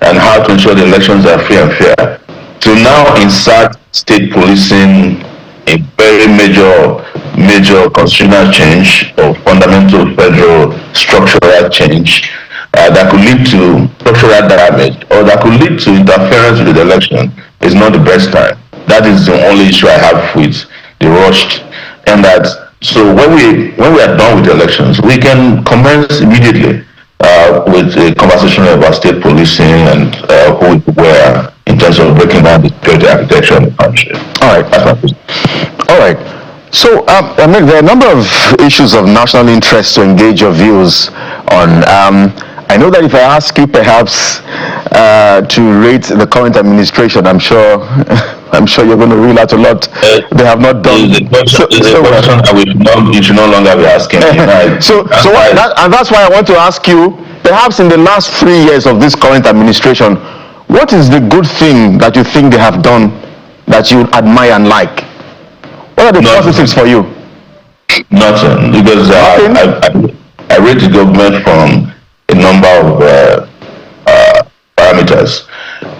and how to ensure the elections are free and fair. To now insert state policing a very major constitutional change or fundamental federal structural change that could lead to structural damage or that could lead to interference with the election is not the best time. That is the only issue I have with the rushed, and that so when we are done with the elections, we can commence immediately with a conversation about state policing and who where in terms of breaking down the security architecture of the country. All right. All right. So, I mean, there are a number of issues of national interest to engage your views on. I know that if I ask you perhaps to rate the current administration, I'm sure you're going to reel out a lot they have not done. It's a question that you should no longer be asking me. Right? And that's why I want to ask you, perhaps in the last 3 years of this current administration, what is the good thing that you think they have done that you admire and like? What are the positives for you? Nothing, because I rate the government from a number of parameters,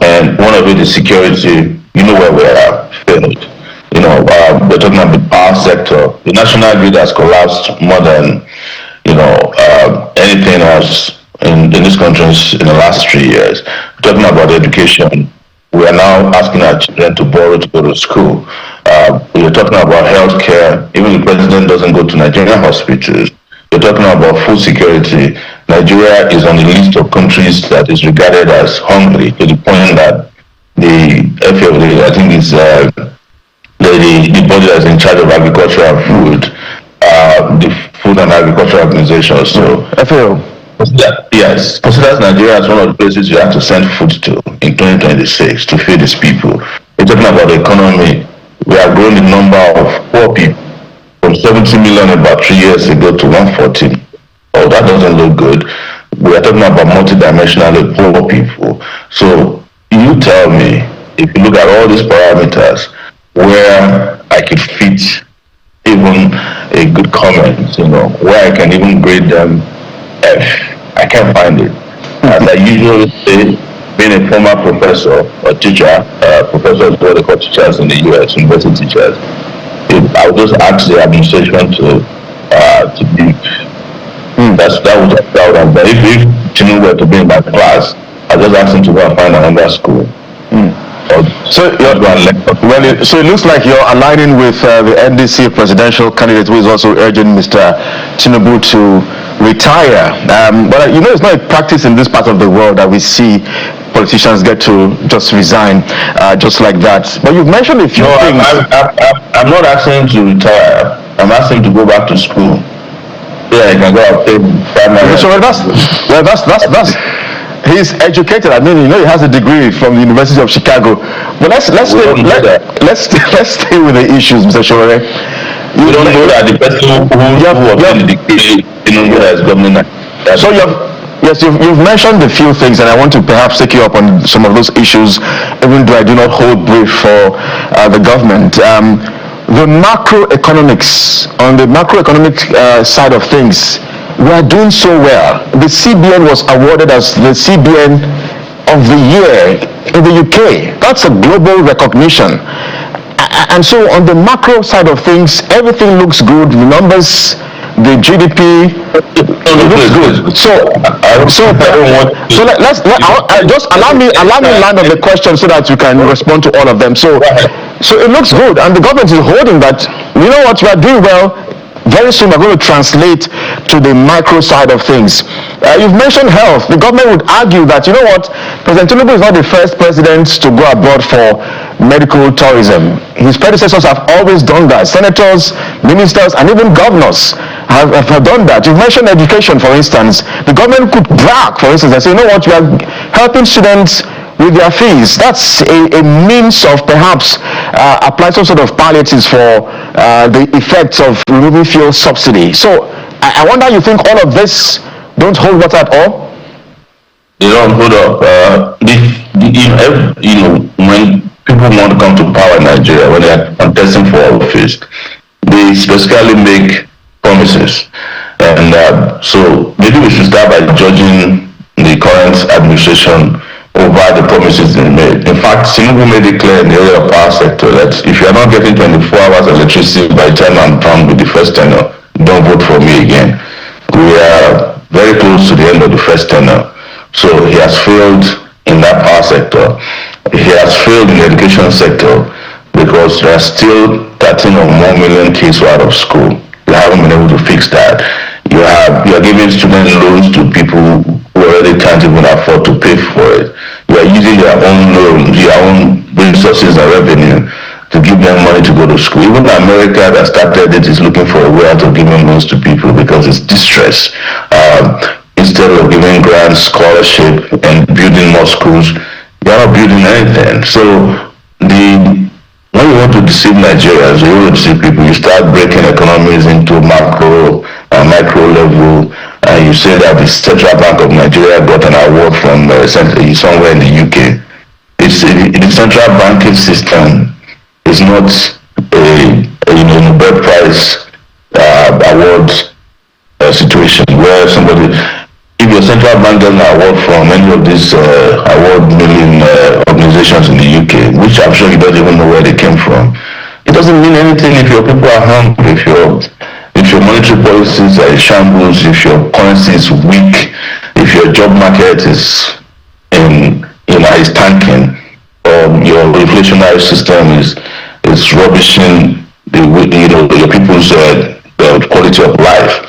and one of it is security. You know where we are failed. You know, we're talking about the power sector. The national grid has collapsed more than anything else in this country in the last 3 years. We're talking about education. We are now asking our children to borrow to go to school. We're talking about healthcare. Even the president doesn't go to Nigerian hospitals. We're talking about food security. Nigeria is on the list of countries that is regarded as hungry, to the point that the FAO, I think it's the body that's in charge of agriculture and food, the Food and Agriculture Organization. So FAO. Yes, considers Nigeria as one of the places you have to send food to in 2026 to feed these people. We're talking about the economy. We have grown the number of poor people from 70 million about 3 years ago to 140. Oh, that doesn't look good. We are talking about multidimensionally poor people. So you tell me, if you look at all these parameters, where I could fit even a good comment, where I can even grade them F. I can't find it. As I usually say, being a former professor or teacher, professors is what they call teachers in the US, university teachers, I would just ask the administration to be. That would have been. If Tinubu were to be in my class, I just ask him to go and find another school. So it looks like you're aligning with the NDC presidential candidate, who is also urging Mr. Tinubu to retire. But it's not a practice in this part of the world that we see politicians get to just resign just like that. But you've mentioned a few things. I'm not asking him to retire. I'm asking him to go back to school. Yeah, he can go and pay primary. So that's he's educated. I mean, he has a degree from the University of Chicago. But let's stay with the issues, Mr. Shore. You don't know that the person who obtained the degree as government. So you've mentioned a few things, and I want to perhaps take you up on some of those issues, even though I do not hold brief for the government. The macroeconomics, on the macroeconomic side of things, we are doing so well. The CBN was awarded as the CBN of the year in the UK. That's a global recognition. And so on the macro side of things, everything looks good. The numbers, the GDP. it looks good. Let's just allow me land on the question so that you can respond to all of them. So it looks good, and the government is holding that. You know what, we are doing well. Very soon we're going to translate to the micro side of things. You've mentioned health. The government would argue that, you know what, President Tinubu is not the first president to go abroad for medical tourism. His predecessors have always done that. Senators, ministers, and even governors have done that. You've mentioned education, for instance. The government could brag, for instance, and say, you know what, we are helping students with their fees. That's a means of perhaps apply some sort of palliatives for the effects of removing fuel subsidy. So I wonder, you think all of this don't hold water at all? They don't hold up. When people want to come to power in Nigeria, when they are contesting for office, they specifically make promises. And so maybe we should start by judging the current administration over the promises they made. In fact, Tinubu made it clear in the area of power sector that if you are not getting 24 hours electricity by the time I'm done with the first tenure, don't vote for me again. We are very close to the end of the first tenure. So he has failed in that power sector. He has failed in the education sector because there are still 13 or more million kids who are out of school. You haven't been able to fix that. You are giving student loans to people who already can't even afford to pay for it. You are using your own loans, your own resources and revenue to give them money to go to school. Even America that started it is looking for a way out of giving loans to people because it's distress. Instead of giving grants, scholarship, and building more schools, they are not building anything. So when you want to deceive Nigerians, you want to deceive people, you start breaking economies into macro and micro level. You say that the Central Bank of Nigeria got an award from somewhere in the UK. The central banking system is not a Nobel Prize award situation where somebody, if your central bank gets an award from any of these award-winning organizations in the UK, which I'm sure you don't even know where they came from, it doesn't mean anything if your people are hungry, if your monetary policies are in shambles, if your currency is weak, if your job market is is tanking, or your inflationary system is rubbishing your people's quality of life.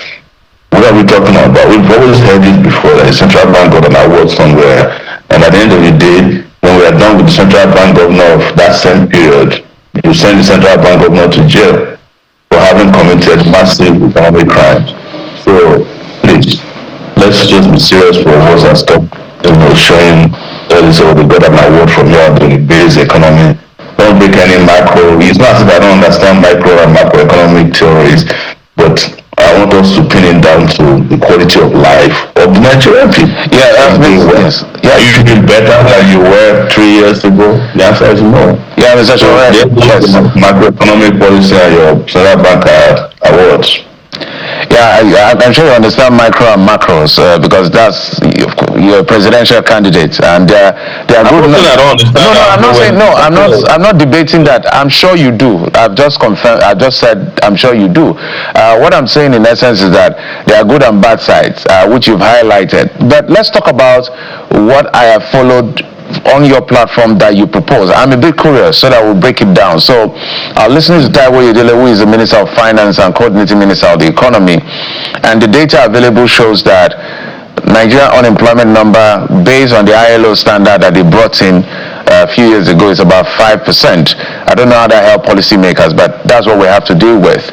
What are we talking about? We've always heard it before that the central bank got an award somewhere, and at the end of the day, when we are done with the central bank governor of that same period, you send the central bank governor to jail for having committed massive economic crimes. So please, let's just be serious for once and stop showing we got an award from here on the base economy. Don't break any macro. It's not as if I don't understand micro and macroeconomic theories, but I want us to pin it down to the quality of life of the Nigerian people. Yeah, that makes sense. Are you doing better than you were 3 years ago? The answer is no. Yeah, Mr. Shore. Yes. Macroeconomic policy and your central bank awards. Yeah, I'm sure you understand micro and macros because that's your presidential candidate, and they are good. I'm not debating that. I'm sure you do. I've just confirmed. I just said I'm sure you do. What I'm saying in essence is that there are good and bad sides, which you've highlighted. But let's talk about what I have followed on your platform that you propose. I'm a bit curious, so that we'll break it down. So our listeners to Taiwo Yedele, who is the Minister of Finance and Coordinating Minister of the Economy, and the data available shows that Nigeria unemployment number based on the ILO standard that they brought in a few years ago is about 5%. I don't know how that helps policymakers, but that's what we have to deal with.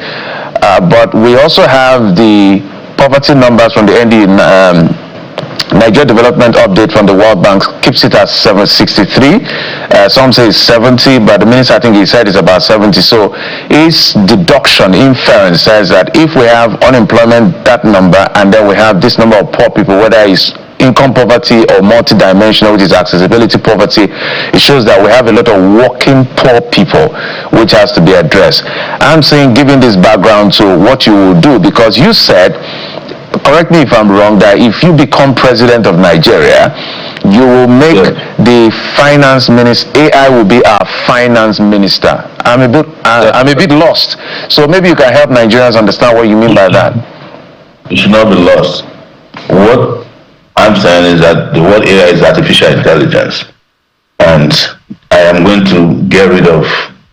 But we also have the poverty numbers from the ND Nigeria Development Update from the World Bank keeps it at 763. Some say it's 70, but the minister, I think he said it's about 70. So his deduction, inference says that if we have unemployment, that number, and then we have this number of poor people, whether it's income poverty or multidimensional, which is accessibility poverty, it shows that we have a lot of working poor people, which has to be addressed. I'm saying, given this background to what you will do, because you said, correct me if I'm wrong, that if you become president of Nigeria, you will make the finance minister, AI will be our finance minister. I'm a bit lost. So maybe you can help Nigerians understand what you mean by that. You should not be lost. What I'm saying is that the word AI is artificial intelligence, and I am going to get rid of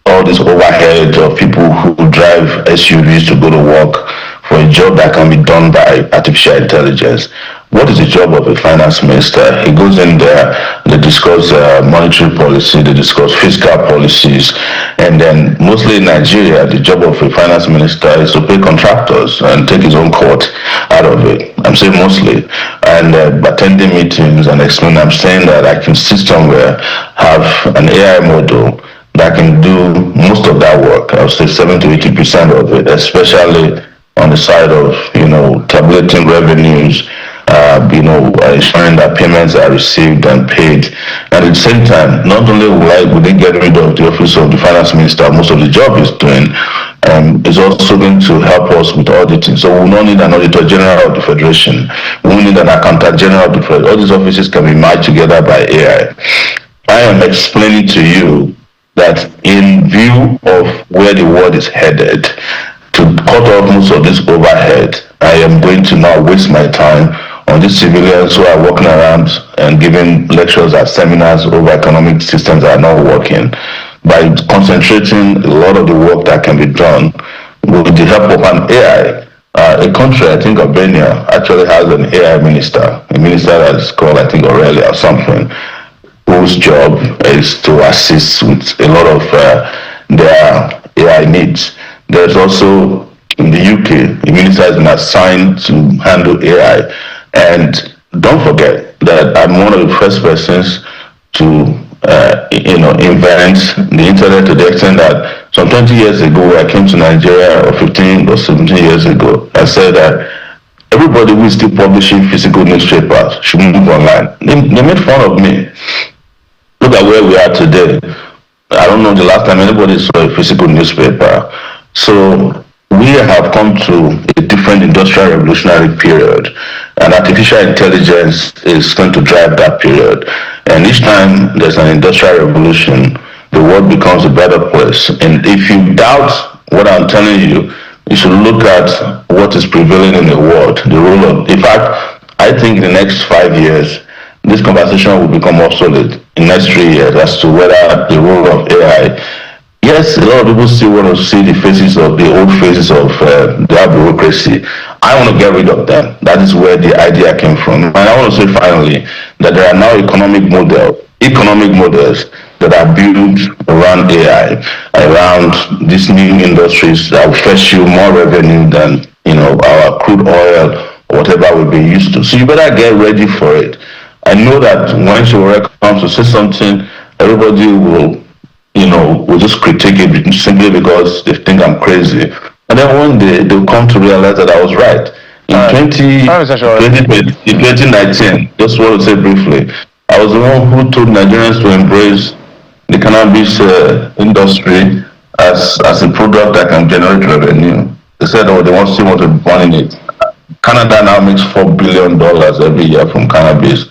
all this overhead of people who drive SUVs to go to work for a job that can be done by artificial intelligence. What is the job of a finance minister? He goes in there, they discuss monetary policy, they discuss fiscal policies, and then mostly in Nigeria, the job of a finance minister is to pay contractors and take his own cut out of it. I'm saying mostly, and attending meetings and explain. I'm saying that I can sit somewhere, have an AI model that can do most of that work. I would say 70 to 80% of it, especially on the side of tabulating revenues, ensuring that payments are received and paid. And at the same time, not only will they get rid of the office of the finance minister, most of the job is doing, is also going to help us with auditing. So we will not need an auditor general of the federation. We will need an accountant general of the federation. All these offices can be merged together by AI. I am explaining to you that in view of where the world is headed, to cut off most of this overhead, I am going to now waste my time on these civilians who are walking around and giving lectures at seminars over economic systems that are not working, by concentrating a lot of the work that can be done with the help of an AI. A country, I think Albania, actually has an AI minister, a minister that's called, I think, Aurelia or something, whose job is to assist with a lot of their AI needs. There's also in the UK, a minister has been assigned to handle AI. And don't forget that I'm one of the first persons to invent the internet, to the extent that some 20 years ago, I came to Nigeria, or 15 or 17 years ago, I said that everybody who is still publishing physical newspapers should move online. They made fun of me. Look at where we are today. I don't know the last time anybody saw a physical newspaper. So we have come to a different industrial revolutionary period, and artificial intelligence is going to drive that period. And each time there's an industrial revolution, the world becomes a better place. And if you doubt what I'm telling you, you should look at what is prevailing in the world. The role of, in fact, I think in the next 5 years, this conversation will become obsolete in the next 3 years as to whether the role of AI. Yes, a lot of people still want to see the faces of the old faces of their bureaucracy. I want to get rid of them. That is where the idea came from. And I want to say finally that there are now economic models that are built around AI, around these new industries that will fetch you more revenue than our crude oil or whatever we've been used to. So you better get ready for it. I know that when Shore comes to say something, everybody will just critique it simply because they think I'm crazy. And then one day they'll come to realize that I was right. In 2019, just want to say briefly, I was the one who told Nigerians to embrace the cannabis industry as a product that can generate revenue. They said, they still want to ban it. Canada now makes $4 billion every year from cannabis.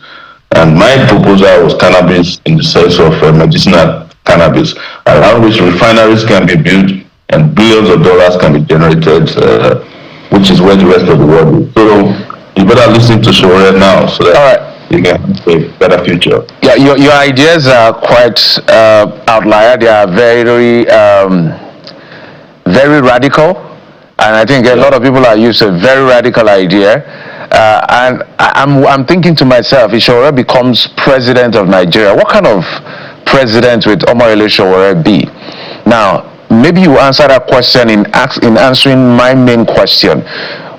And my proposal was cannabis in the sense of medicinal cannabis, around which refineries can be built and billions of dollars can be generated, which is where the rest of the world is. So you better listen to Shore now so that you can have a better future. Yeah, your ideas are quite outlier. They are very, very radical. And I think a lot of people are used to a very radical idea. And I'm thinking to myself, if Shore becomes president of Nigeria, what kind of president will Omoyele Shore be? Now, maybe you answer that question in answering my main question.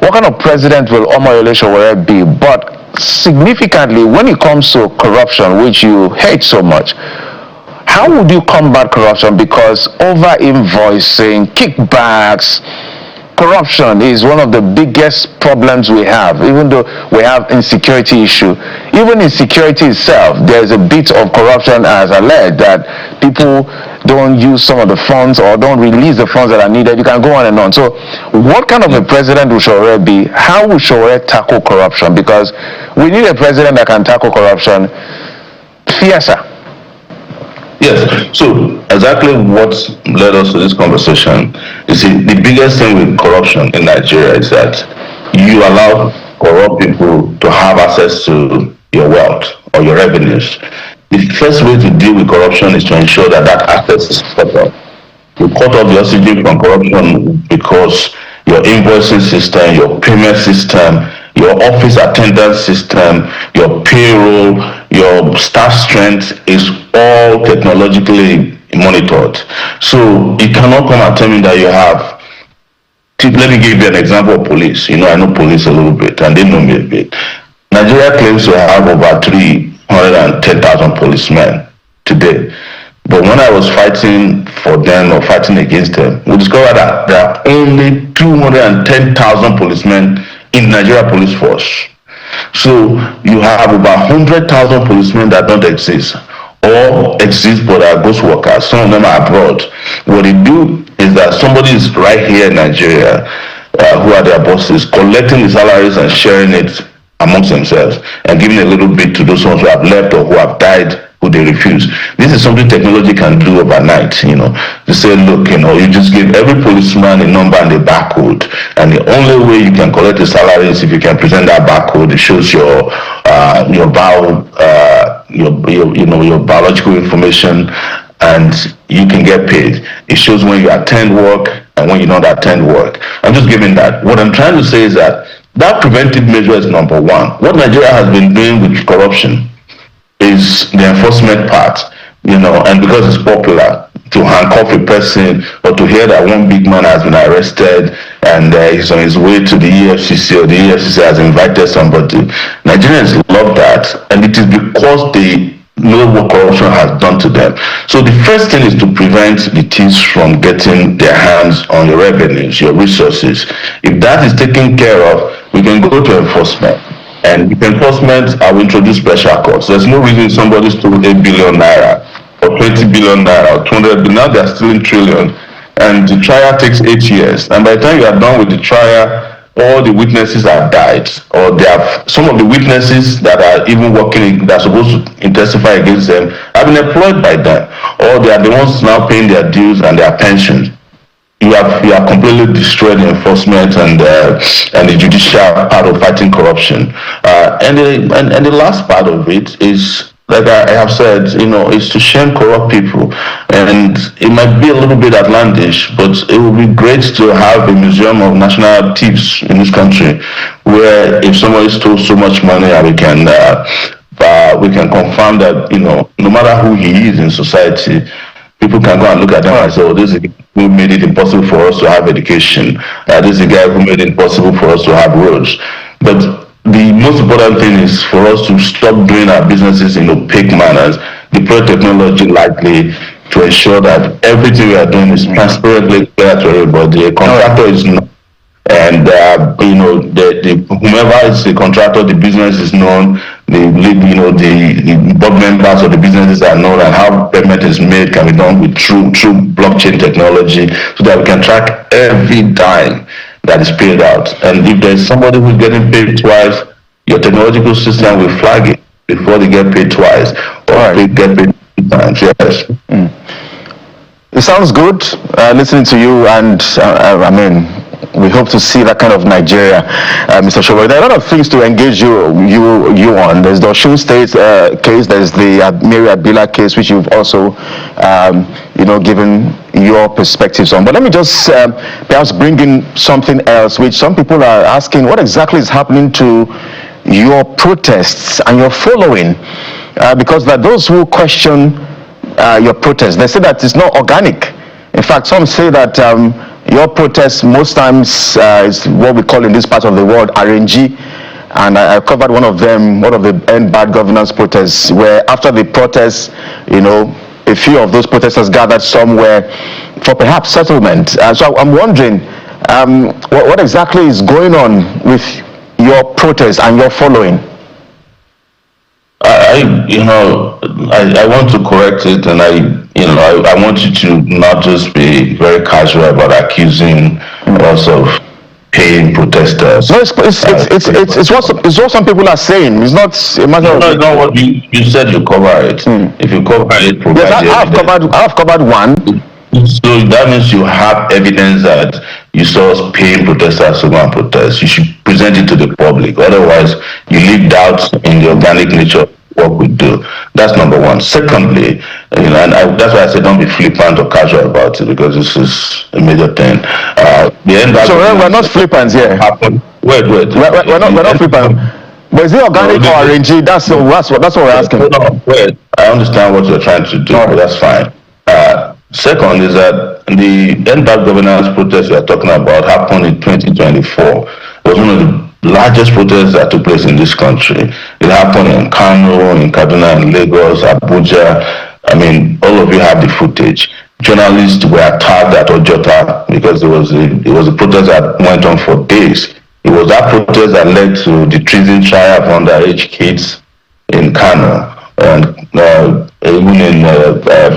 What kind of president will Omoyele Shore be? But significantly, when it comes to corruption, which you hate so much, how would you combat corruption? Because over invoicing, kickbacks, corruption is one of the biggest problems we have. Even though we have insecurity issue, even in security itself, there's a bit of corruption as alleged that people don't use some of the funds or don't release the funds that are needed. You can go on and on. So what kind of a president will Shore be? How will Shore tackle corruption? Because we need a president that can tackle corruption fiercer. Yes, so exactly what led us to this conversation. You see, the biggest thing with corruption in Nigeria is that you allow corrupt people to have access to your wealth or your revenues. The first way to deal with corruption is to ensure that that access is cut off. You cut off the oxygen from corruption because your invoicing system, your payment system, your office attendance system, your payroll, your staff strength is all technologically monitored. So you cannot come and tell me that you have. Let me give you an example of police. I know police a little bit, and they know me a bit. Nigeria claims to have over 310,000 policemen today. But when I was fighting for them or fighting against them, we discovered that there are only 210,000 policemen in Nigeria police force. So you have over 100,000 policemen that don't exist or exist but are ghost workers. Some of them are abroad. What they do is that somebody is right here in Nigeria, who are their bosses, collecting the salaries and sharing it amongst themselves and giving a little bit to those ones who have left or who have died, who they refuse. This is something technology can do overnight, to say, look, you just give every policeman a number and a barcode, and the only way you can collect the salary is if you can present that barcode. It shows your biological information, and you can get paid. It shows when you attend work and when you don't attend work. I'm just giving that. What I'm trying to say is that preventive measure is number one. What Nigeria has been doing with corruption is the enforcement part, and because it's popular to handcuff a person or to hear that one big man has been arrested and he's on his way to the EFCC, or the EFCC has invited somebody. Nigerians love that, and it is because they know what corruption has done to them. So the first thing is to prevent the thieves from getting their hands on your revenues, your resources. If that is taken care of, we can go to enforcement. And with enforcement, I will introduce special courts. There's no reason somebody stole 8 billion naira or 20 billion naira or 200 billion. Now they're stealing trillion. And the trial takes 8 years. And by the time you are done with the trial, all the witnesses have died, or they have, some of the witnesses that are even working, that are supposed to testify against them, have been employed by them, or they are the ones now paying their dues and their pensions. You are completely destroyed the enforcement and the judicial part of fighting corruption. And the last part of it is, like I have said, is to shame corrupt people. And it might be a little bit outlandish, but it would be great to have a museum of national thieves in this country, where if somebody stole so much money, we can confirm that, no matter who he is in society, people can go and look at them and say, oh, this is the guy who made it impossible for us to have education. This is the guy who made it impossible for us to have roads. But the most important thing is for us to stop doing our businesses in opaque manners, deploy technology lightly to ensure that everything we are doing is transparently clear to everybody. A contractor is not, and whomever is the contractor, the business is known, the board members of the businesses are known, and how payment is made can be done with true blockchain technology, so that we can track every dime that is paid out. And if there's somebody who's getting paid twice, your technological system will flag it before they get paid twice, or they get paid 2 times. Yes. It sounds good listening to you, and we hope to see that kind of Nigeria, Mr. Shobo. There are a lot of things to engage you on. There's the Osun State case. There's the Mary Abila case, which you've also, given your perspectives on. But let me just perhaps bring in something else, which some people are asking: what exactly is happening to your protests and your following? Because there are those who question your protests. They say that it's not organic. In fact, some say that your protest most times is what we call in this part of the world RNG, and I covered one of them, one of the End Bad Governance protests, where after the protest, a few of those protesters gathered somewhere for perhaps settlement. So I'm wondering, what exactly is going on with your protest and your following? I want to correct it, and I want you to not just be very casual about accusing us of paying protesters. No, it's what some people are saying. It's not a matter of. No, what you said. You cover it. If you cover it, yes, I've covered one. So that means you have evidence that you saw us paying protesters to go and protest. You should present it to the public. Otherwise, you leave doubts in the organic nature of what we do. That's number one. Secondly, that's why I said don't be flippant or casual about it, because this is a major thing. So we're not flippant here. Wait. We're not flippant. But is it organic or arranged? That's what we're asking. No, wait. I understand what you're trying to do, but that's fine. Second is that the end bad governance protest we are talking about happened in 2024. It was one of the largest protests that took place in this country. It happened in Kano, in Kaduna, in Lagos, Abuja. I mean, all of you have the footage. Journalists were attacked at Ojota because it was a protest that went on for days. It was that protest that led to the treason trial of underage kids in Kano, and even in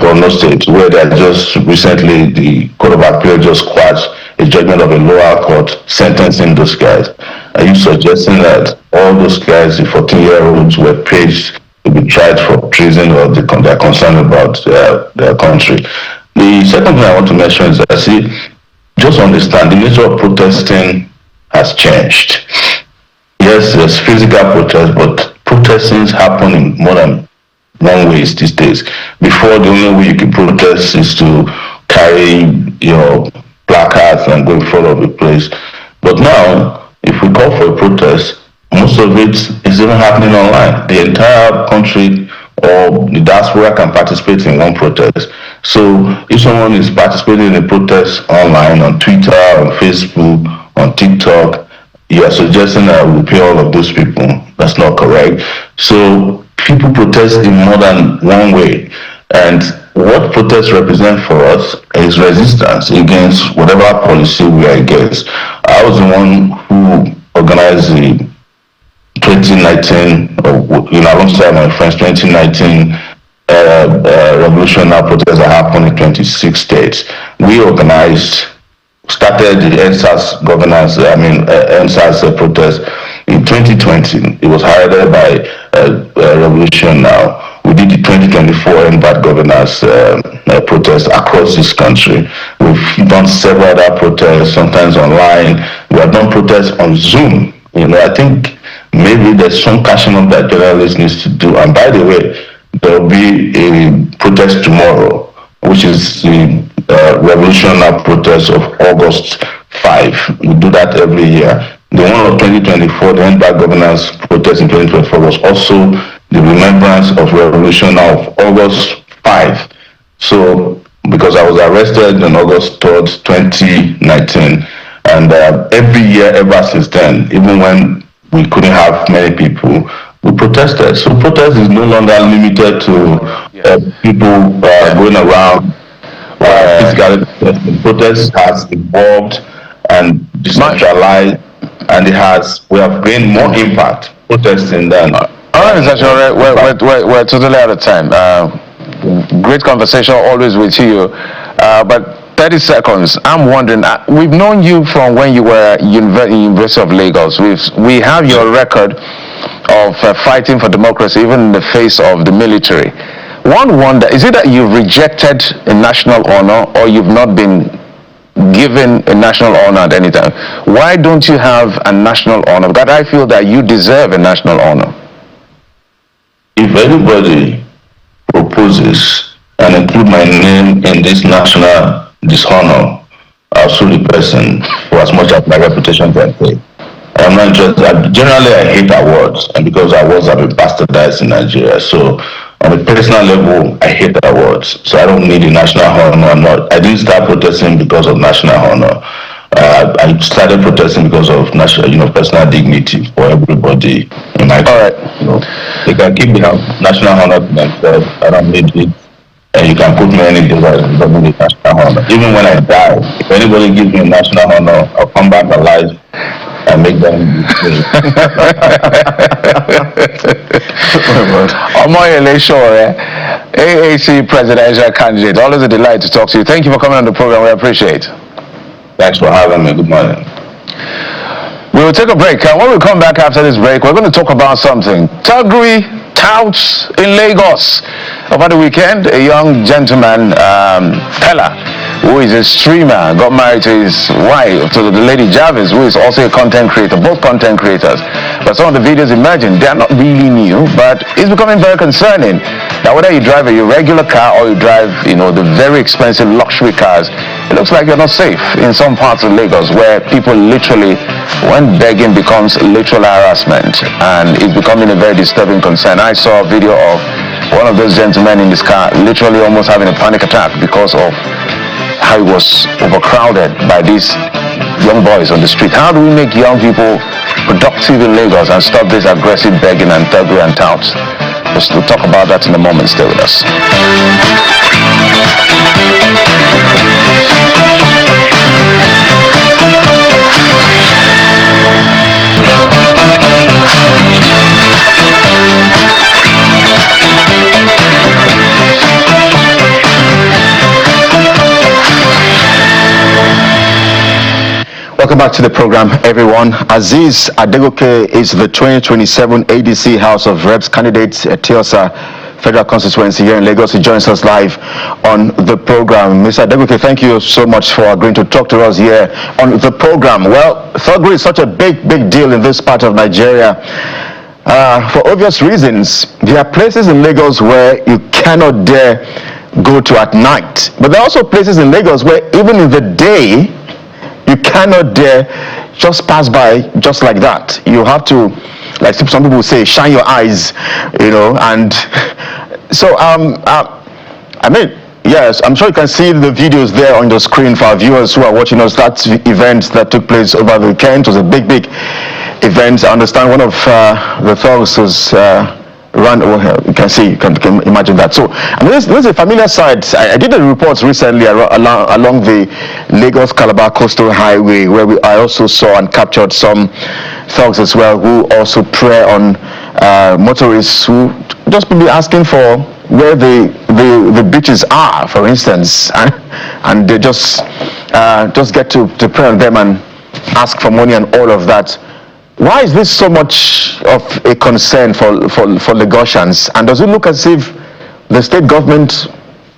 Borno State, where they just recently, the Court of Appeal just quashed a judgment of a lower court sentencing those guys. Are you suggesting that all those guys, the 14-year-olds, were paged to be tried for treason, or they're concerned about their country? The second thing I want to mention is that, see, just understand the nature of protesting has changed. Yes, there's physical protest, but protesting happen in more than one ways these days. Before, the only way you could protest is to carry your placards and go in front of a place. But now, if we call for a protest, most of it is even happening online. The entire country or the diaspora can participate in one protest. So if someone is participating in a protest online, on Twitter, on Facebook, on TikTok, you are suggesting that we pay all of those people. That's not correct. So people protest in more than one way. And what protests represent for us is resistance against whatever policy we are against. I was the one who organized the 2019, alongside my friends, 2019 revolutionary protests that happened in 26 states. We started the NSAS protest in 2020. It was highlighted by Revolution Now. We did the 2024 End Bad Governance protest across this country. We've done several other protests, sometimes online. We have done protests on Zoom. I think maybe there's some catching up that journalists need to do. And by the way, there will be a protest tomorrow, which is the revolutionary protest of August 5. We do that every year. The one of 2024, the End Bad Governance protest in 2024, was also the remembrance of revolution of August 5. So, because I was arrested on August 3rd, 2019, and every year ever since then, even when we couldn't have many people, we protested. So protest is no longer limited to people going around physically protesting. Protest has evolved and decentralized, and we have gained more impact protesting than. All right, Mr. Shore, we're totally out of time. Great conversation always with you, but 30 seconds. I'm wondering, we've known you from when you were in University of Lagos. We have your record of fighting for democracy, even in the face of the military. One wonder, is it that you've rejected a national honor, or you've not been given a national honor at any time? Why don't you have a national honor? Because I feel that you deserve a national honor. If anybody proposes and include my name in this national dishonor, I'll sue the person for as much as my reputation can take. I'm not just, generally I hate awards, and because awards have been bastardized in Nigeria. So on a personal level, I hate awards. So I don't need a national honor. I didn't start protesting because of national honor. I started protesting because of national, personal dignity for everybody in my country. All right. They can keep the national honor to themselves. I don't need it. And you can put me any device without me national honor. Even when I die, if anybody gives me a national honor, I'll come back alive and make them Omoyele Shore, AAC presidential candidate. Always a delight to talk to you. Thank you for coming on the program. We appreciate it. Thanks for having me. Good morning. We will take a break. When we come back after this break, we're going to talk about something. Thuggery touts in Lagos. Over the weekend, a young gentleman, teller, who is a streamer, got married to his wife, to the lady Jarvis, who is also a content creator, both content creators. But some of the videos emerging, they are not really new, but it's becoming very concerning that whether you drive a regular car or you drive, the very expensive luxury cars, it looks like you're not safe in some parts of Lagos where people literally, when begging becomes literal harassment, and it's becoming a very disturbing concern. I saw a video of one of those gentlemen in this car literally almost having a panic attack because of how it was overcrowded by these young boys on the street. How do we make young people productive in Lagos and stop this aggressive begging and thuggery and touts? We'll talk about that in a moment. Stay with us. Welcome back to the program, everyone. Aziz Adegoke is the 2027 ADC House of Reps candidate at Tiosa Federal Constituency here in Lagos. He joins us live on the program. Mr. Adegoke, thank you so much for agreeing to talk to us here on the program. Well, thuggery is such a big deal in this part of Nigeria. For obvious reasons. There are places in Lagos where you cannot dare go to at night. But there are also places in Lagos where even in the day, you cannot dare just pass by just like that. You have to, like some people say, shine your eyes, and so I mean, yes, I'm sure you can see the videos there on the screen for our viewers who are watching us. That event that took place over the weekend was a big event. I understand one of the thugs was you can see, you can imagine that. So, this is a familiar sight. I did a report recently along the Lagos-Calabar Coastal Highway, where I also saw and captured some thugs as well, who also prey on motorists who just be asking for where the beaches are, for instance, and they just get to prey on them and ask for money and all of that. Why is this so much of a concern for Lagosians? And does it look as if the state government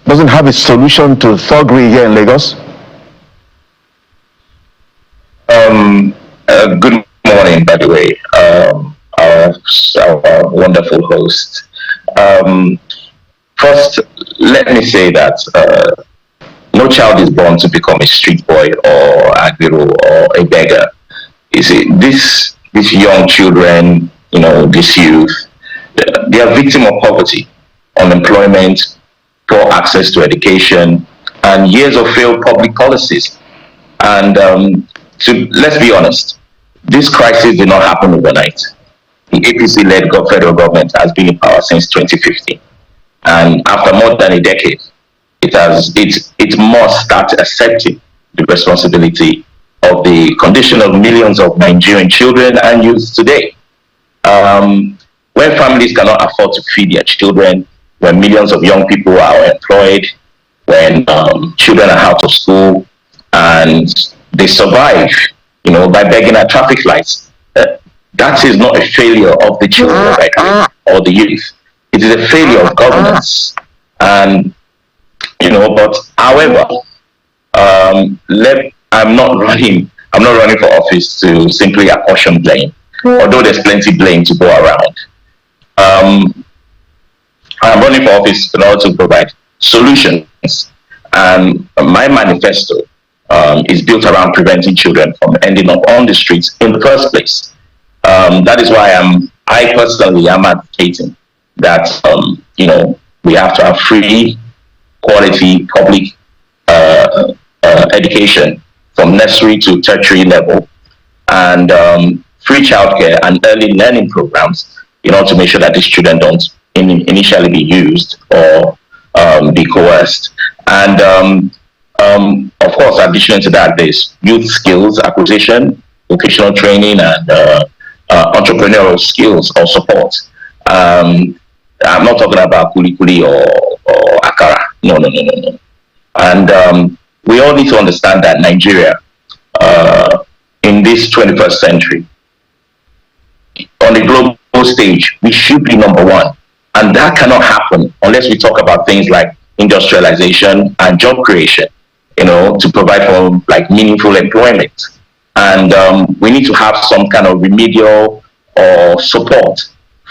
doesn't have a solution to thuggery here in Lagos? Good morning, by the way, our wonderful host. First, let me say that no child is born to become a street boy or agbero or a beggar. You see, these young children, this youth, they are victims of poverty, unemployment, poor access to education, and years of failed public policies. And let's be honest, this crisis did not happen overnight. The APC-led federal government has been in power since 2015, and after more than a decade, it must start accepting the responsibility of the condition of millions of Nigerian children and youth today. When families cannot afford to feed their children, when millions of young people are unemployed, when children are out of school and they survive, by begging at traffic lights, that is not a failure of the children or the youth. It is a failure of governance. And but however, I'm not running for office to simply apportion blame, although there's plenty blame to go around. I'm running for office in order to provide solutions, and my manifesto is built around preventing children from ending up on the streets in the first place. That is why I personally am advocating that we have to have free, quality public education from nursery to tertiary level, and free childcare and early learning programs in order to make sure that these children don't initially be used or be coerced. And of course, addition to that, there's youth skills acquisition, vocational training, and entrepreneurial skills or support. I'm not talking about kuli or akara. No. And we all need to understand that Nigeria, in this 21st century, on the global stage, we should be number one. And that cannot happen unless we talk about things like industrialization and job creation. to provide for like meaningful employment. And we need to have some kind of remedial or support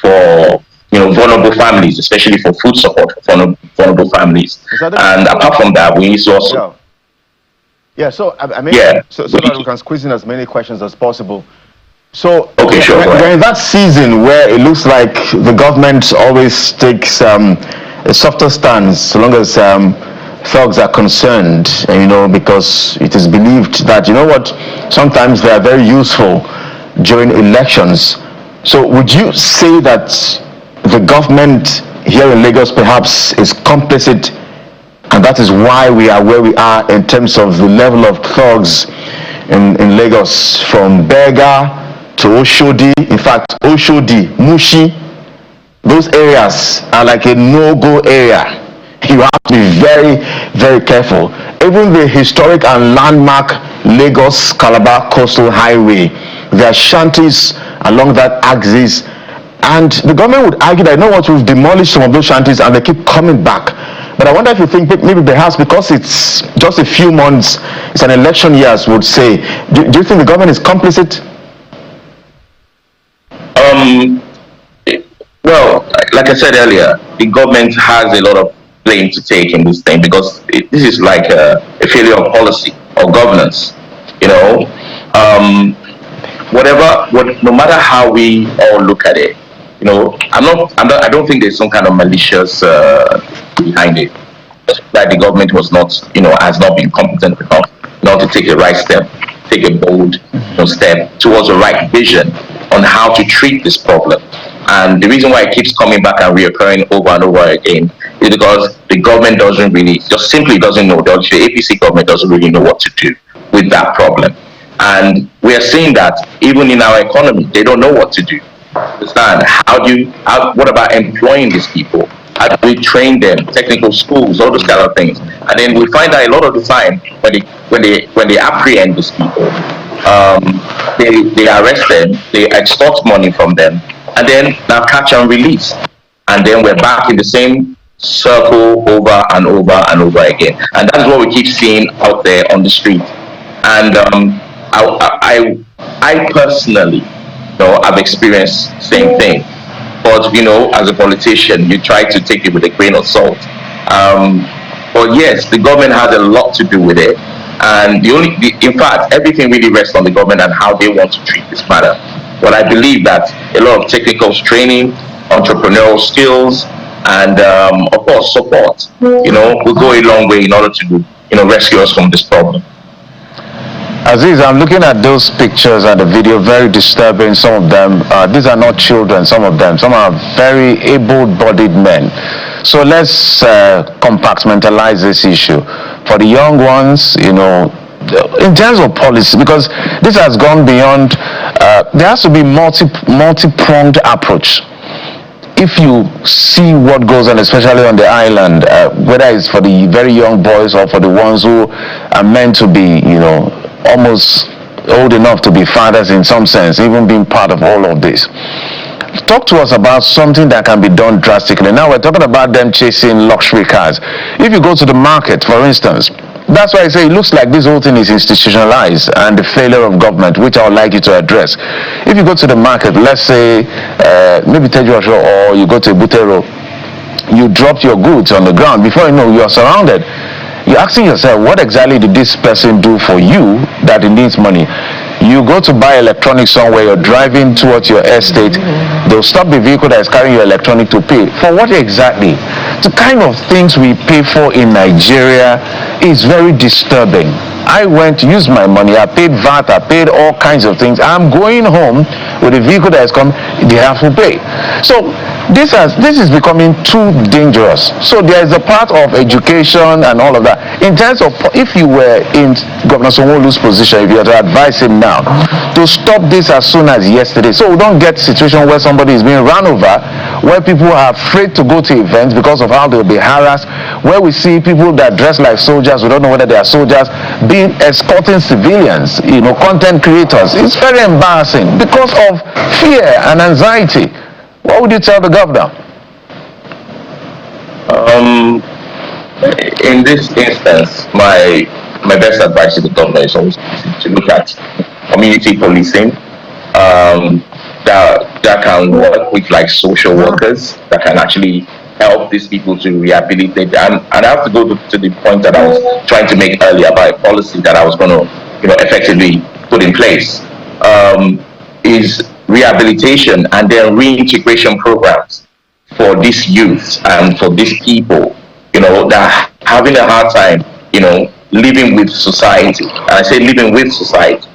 for vulnerable families, especially for food support for vulnerable families. And apart from that, we need to also so so that we can squeeze in as many questions as possible. So okay, sure, we're in that season where it looks like the government always takes a softer stance so long as thugs are concerned, because it is believed that sometimes they are very useful during elections. So would you say that the government here in Lagos perhaps is complicit, and that is why we are where we are in terms of the level of thugs in Lagos, from Berger to Oshodi? In fact, Oshodi, Mushi, those areas are like a no-go area. You have to be very, very careful. Even the historic and landmark Lagos-Calabar Coastal Highway, there are shanties along that axis, and the government would argue that, we've demolished some of those shanties and they keep coming back. But I wonder if you think maybe perhaps because it's just a few months, it's an election year, as would say, do you think the government is complicit? Well, like I said earlier, the government has a lot of blame to take in this thing, because this is like a failure of policy or governance. No matter how we all look at it, I don't think there's some kind of malicious behind it. That the government was not, has not been competent enough not to take the right step, take a bold step towards the right vision on how to treat this problem. And the reason why it keeps coming back and reoccurring over and over again is because the government simply doesn't know. The APC government doesn't really know what to do with that problem. And we are seeing that even in our economy, they don't know what to do. Understand? What about employing these people? How do we train them? Technical schools, all those kind of things. And then we find that a lot of the time when they apprehend these people, they arrest them, they extort money from them, and then now catch and release. And then we're back in the same circle over and over and over again. And that's what we keep seeing out there on the street. And I personally, I've experienced the same thing. But as a politician, you try to take it with a grain of salt. But yes, the government has a lot to do with it, and in fact, everything really rests on the government and how they want to treat this matter. But I believe that a lot of technical training, entrepreneurial skills, and of course support, will go a long way in order to rescue us from this problem. Aziz, I'm looking at those pictures and the video, very disturbing. Some of them, these are not children, some of them. Some are very able-bodied men. So let's compartmentalize this issue. For the young ones, in terms of policy, because this has gone beyond, there has to be multi-pronged approach. If you see what goes on, especially on the island, whether it's for the very young boys or for the ones who are meant to be, almost old enough to be fathers in some sense, even being part of all of this. Talk to us about something that can be done drastically. Now we're talking about them chasing luxury cars. If you go to the market, for instance, that's why I say it looks like this whole thing is institutionalized and the failure of government, which I would like you to address. If you go to the market, let's say maybe Tejuasho, or you go to Butero, you dropped your goods on the ground. Before you know, you are surrounded. You're asking yourself, what exactly did this person do for you that it needs money? You go to buy electronics somewhere, you're driving towards your estate, they'll stop the vehicle that is carrying your electronic to pay. For what exactly? The kind of things we pay for in Nigeria is very disturbing. I went to use my money, I paid VAT, I paid all kinds of things. I'm going home with a vehicle that has come, they have to pay. So this is becoming too dangerous. So there is a part of education and all of that. In terms of, if you were in Governor Sanwo-Olu's position, if you had to advise him now to stop this as soon as yesterday, so we don't get a situation where somebody is being run over, where people are afraid to go to events because of how they'll be harassed, where we see people that dress like soldiers, we don't know whether they are soldiers, being escorting civilians, content creators. It's very embarrassing because of fear and anxiety. What would you tell the governor? In this instance, my my best advice to the government is always to look at community policing. That can work with like social workers that can actually help these people to rehabilitate. And I have to go to the point that I was trying to make earlier about a policy that I was going to, effectively put in place. Is rehabilitation and then reintegration programs for these youths and for these people, that are having a hard time, living with society. And I say living with society,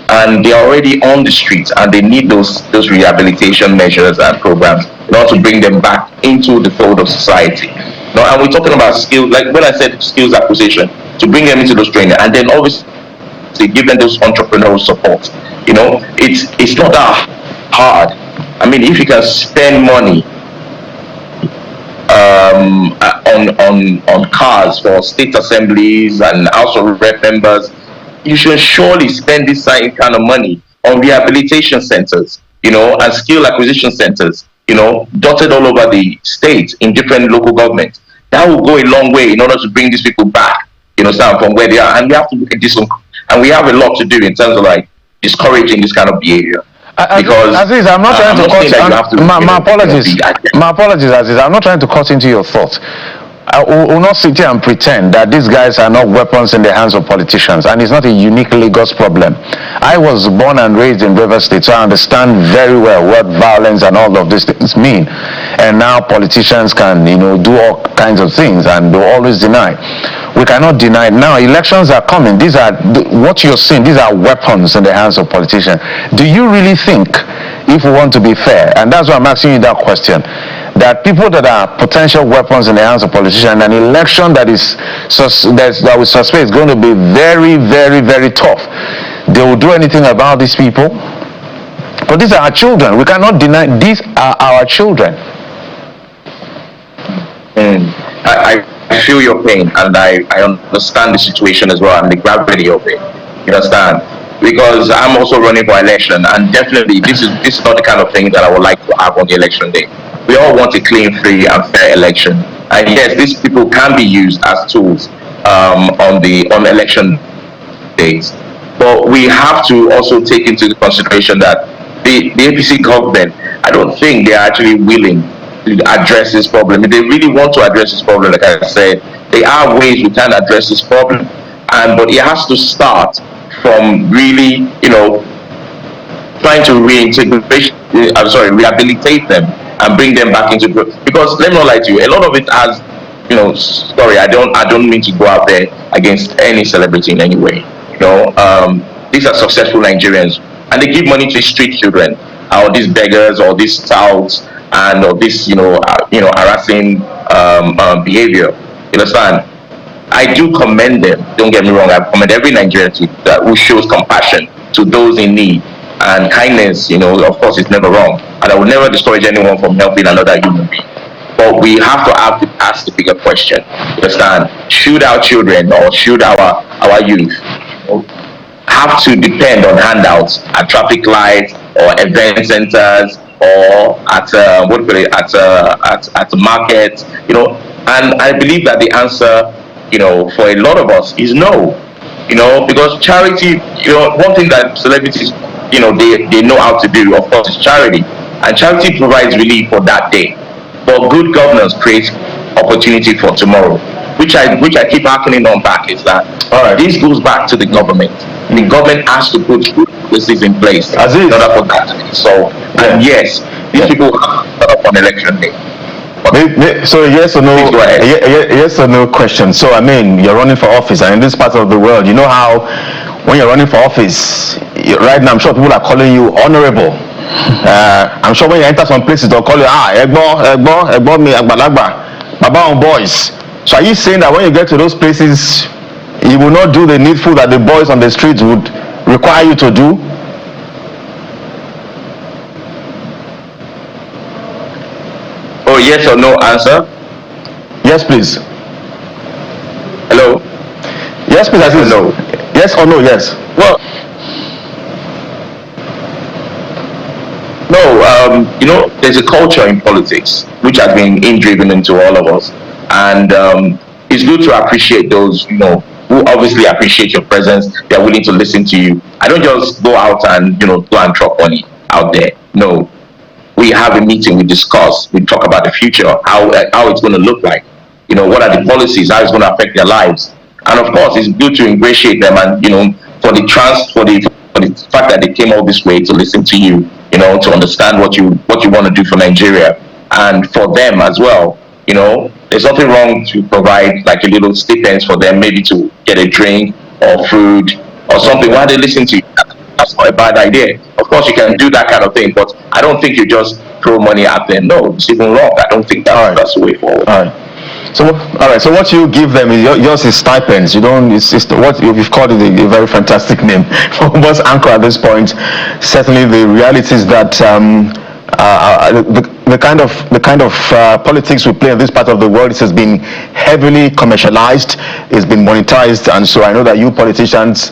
and they're already on the streets and they need those rehabilitation measures and programs in order to bring them back into the fold of society. And we're talking about skills, like when I said skills acquisition, to bring them into those training and then obviously give them those entrepreneurial support. It's not that hard. I mean, if you can spend money on cars for state assemblies and House of Rep members, you should surely spend this kind of money on rehabilitation centers, and skill acquisition centers, dotted all over the state in different local governments. That will go a long way in order to bring these people back, from where they are. And we have to look at this one, and we have a lot to do in terms of like discouraging this kind of behavior. Because Aziz, I'm not trying to cut. My apologies. My apologies, Aziz. I'm not trying to cut into your thoughts. I will not sit here and pretend that these guys are not weapons in the hands of politicians, and it's not a unique Lagos problem. I was born and raised in Rivers State, so I understand very well what violence and all of these things mean. And now politicians can, do all kinds of things, and they'll always deny. We cannot deny it. Now elections are coming. These are what you're seeing. These are weapons in the hands of politicians. Do you really think, if we want to be fair, and that's why I'm asking you that question, that people that are potential weapons in the hands of politicians, an election that we suspect is going to be very, very, very tough, they will do anything about these people? But these are our children. We cannot deny these are our children. I feel your pain, and I understand the situation as well and the gravity of it. You understand? Because I'm also running for election, and definitely this is not the kind of thing that I would like to have on the election day. We all want a clean, free, and fair election, and yes, these people can be used as tools on election days. But we have to also take into consideration that the APC government, I don't think they're actually willing to address this problem. If they really want to address this problem, like I said, there are ways we can address this problem, but it has to start from really, trying to rehabilitate them and bring them back into growth. Because let me not lie to you, a lot of it has, sorry, I don't mean to go out there against any celebrity in any way. These are successful Nigerians, and they give money to street children, or these beggars, or these touts, and or this, harassing behavior. You understand? I do commend them. Don't get me wrong. I commend every Nigerian who shows compassion to those in need. And kindness, of course, is never wrong. And I will never discourage anyone from helping another human being. But we have to ask the bigger question. You understand? Should our children or should our youth have to depend on handouts at traffic lights or event centers or at markets? And I believe that the answer, for a lot of us is no. Because charity, one thing that celebrities, they know how to do, of course, is charity. And charity provides relief for that day. But good governance creates opportunity for tomorrow. Which I keep harkening on back is that this goes back to the government. The government has to put policies in place in order for that to be solved. And yes, these people are up on election day. So yes or no? Yes or no question. So I mean, you're running for office, and in this part of the world, you know how when you're running for office, right now I'm sure people are calling you honorable. I'm sure when you enter some places, they'll call you Egbo mi Agbalagba, Baba on boys. So are you saying that when you get to those places, you will not do the needful that the boys on the streets would require you to do? Oh, yes or no answer? Yes, please. Hello? Yes, please. Yes or no? Yes or no? Yes. Well, no, there's a culture in politics which has been indriven into all of us. And it's good to appreciate those, who obviously appreciate your presence. They're willing to listen to you. I don't just go out and go and drop money out there. No, we have a meeting, we discuss, we talk about the future, how it's going to look like. What are the policies, how it's going to affect their lives, and of course, it's good to ingratiate them, and for the fact that they came all this way to listen to you, to understand what you want to do for Nigeria, and for them as well. There's nothing wrong to provide like a little stipends for them, maybe to get a drink or food or something while they listen to you. That's not a bad idea. Of course, you can do that kind of thing, but I don't think you just throw money at them. No, it's even wrong. I don't think that's the way forward. All right. So what you give them is yours is stipends. You don't. It's what you've called it a very fantastic name. What's anchor at this point? Certainly, the reality is that the kind of politics we play in this part of the world has been heavily commercialized. It's been monetized, and so I know that you politicians.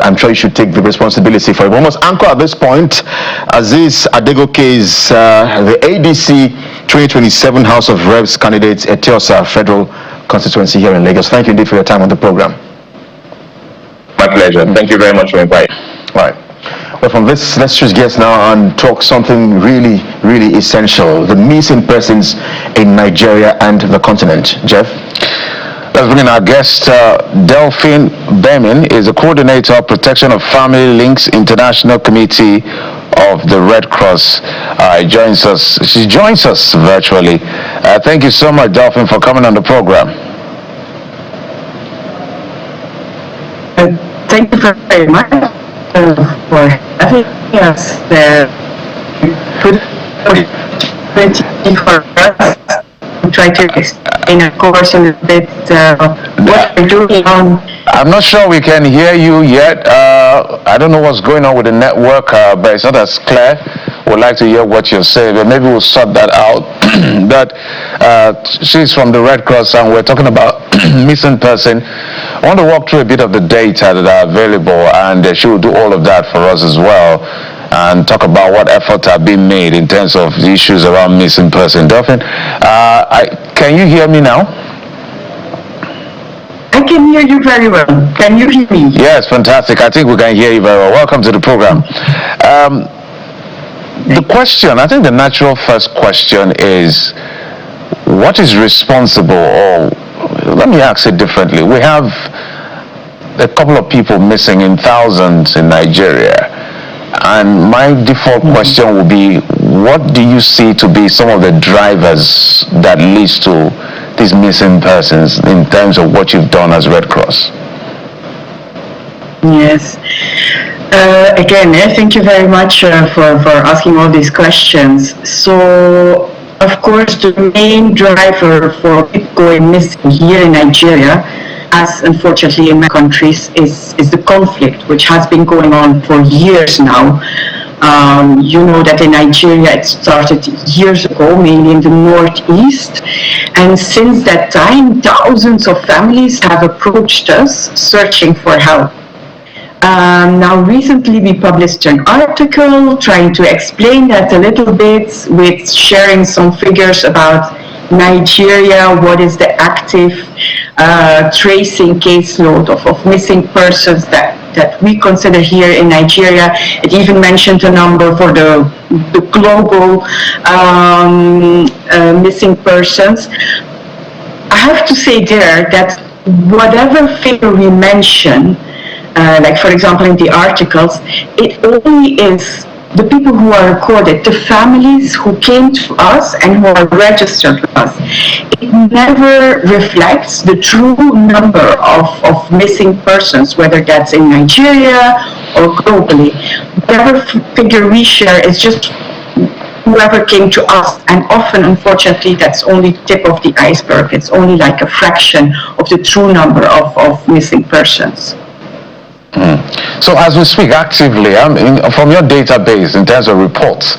I'm sure you should take the responsibility for it. We must anchor at this point, Aziz Adegoke's the ADC 2027 House of Reps candidate, Etiosa Federal Constituency here in Lagos. Thank you indeed for your time on the program. My pleasure. Thank you very much for inviting. All right. Well, from this, let's switch gears now and talk something really, really essential: the missing persons in Nigeria and the continent. Jeff? Let's bring in our guest. Delphine Bemin is the coordinator of Protection of Family Links International Committee of the Red Cross. She joins us virtually. Thank you so much, Delphine, for coming on the program. Thank you very much for having us. For us to try to explain, of course, a little bit what we're doing on. I'm not sure we can hear you yet. I don't know what's going on with the network, but it's not as clear. We'd like to hear what you're saying, but maybe we'll sort that out. But she's from the Red Cross, and we're talking about missing person. I want to walk through a bit of the data that are available, and she will do all of that for us as well, and talk about what efforts are being made in terms of the issues around missing person. Delphine, can you hear me now? I can hear you very well. Can you hear me? Yes, fantastic. I think we can hear you very well. Welcome to the program. The question, I think the natural first question is, what is responsible, or let me ask it differently. We have a couple of people missing in thousands in Nigeria. And my default question would be, what do you see to be some of the drivers that leads to these missing persons in terms of what you've done as Red Cross? Yes. Again, thank you very much for asking all these questions. So, of course, the main driver for people going missing here in Nigeria, as unfortunately in many countries, is the conflict, which has been going on for years now. You know that in Nigeria it started years ago, mainly in the northeast, and since that time thousands of families have approached us searching for help. Now recently we published an article trying to explain that a little bit, with sharing some figures about Nigeria, what is the active tracing caseload of missing persons that we consider here in Nigeria. It even mentioned a number for the global missing persons. I have to say there that whatever figure we mention, like for example in the articles, it only is the people who are recorded, the families who came to us and who are registered with us. It never reflects the true number of missing persons, whether that's in Nigeria or globally. Whatever figure we share is just whoever came to us, and often, unfortunately, that's only the tip of the iceberg. It's only like a fraction of the true number of missing persons. So as we speak actively, from your database in terms of reports,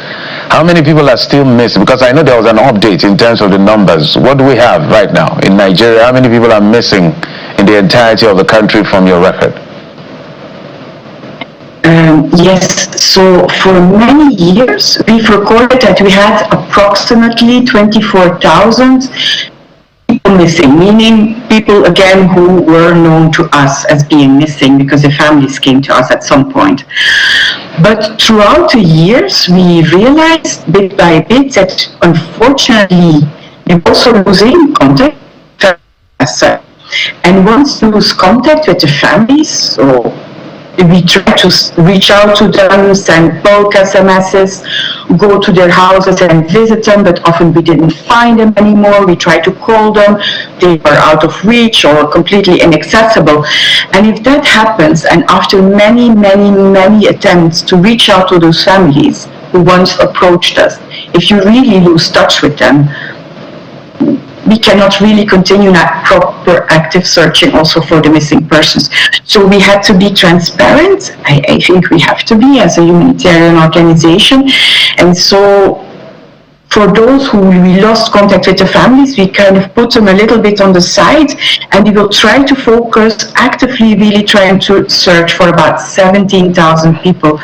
how many people are still missing? Because I know there was an update in terms of the numbers. What do we have right now in Nigeria? How many people are missing in the entirety of the country from your record? Yes, so for many years we've recorded that we had approximately 24,000 people people missing, meaning people again who were known to us as being missing because their families came to us at some point. But throughout the years, we realized bit by bit that unfortunately we were also losing contact. And once you lose contact with the families, so we try to reach out to them, send bulk SMSs, go to their houses and visit them, but often we didn't find them anymore. We tried to call them, they were out of reach or completely inaccessible. And if that happens, and after many, many, many attempts to reach out to those families who once approached us, if you really lose touch with them, we cannot really continue that proper active searching also for the missing persons. So we had to be transparent. I think we have to be as a humanitarian organization. And so for those who we lost contact with the families, we kind of put them a little bit on the side, and we will try to focus actively, really trying to search for about 17,000 people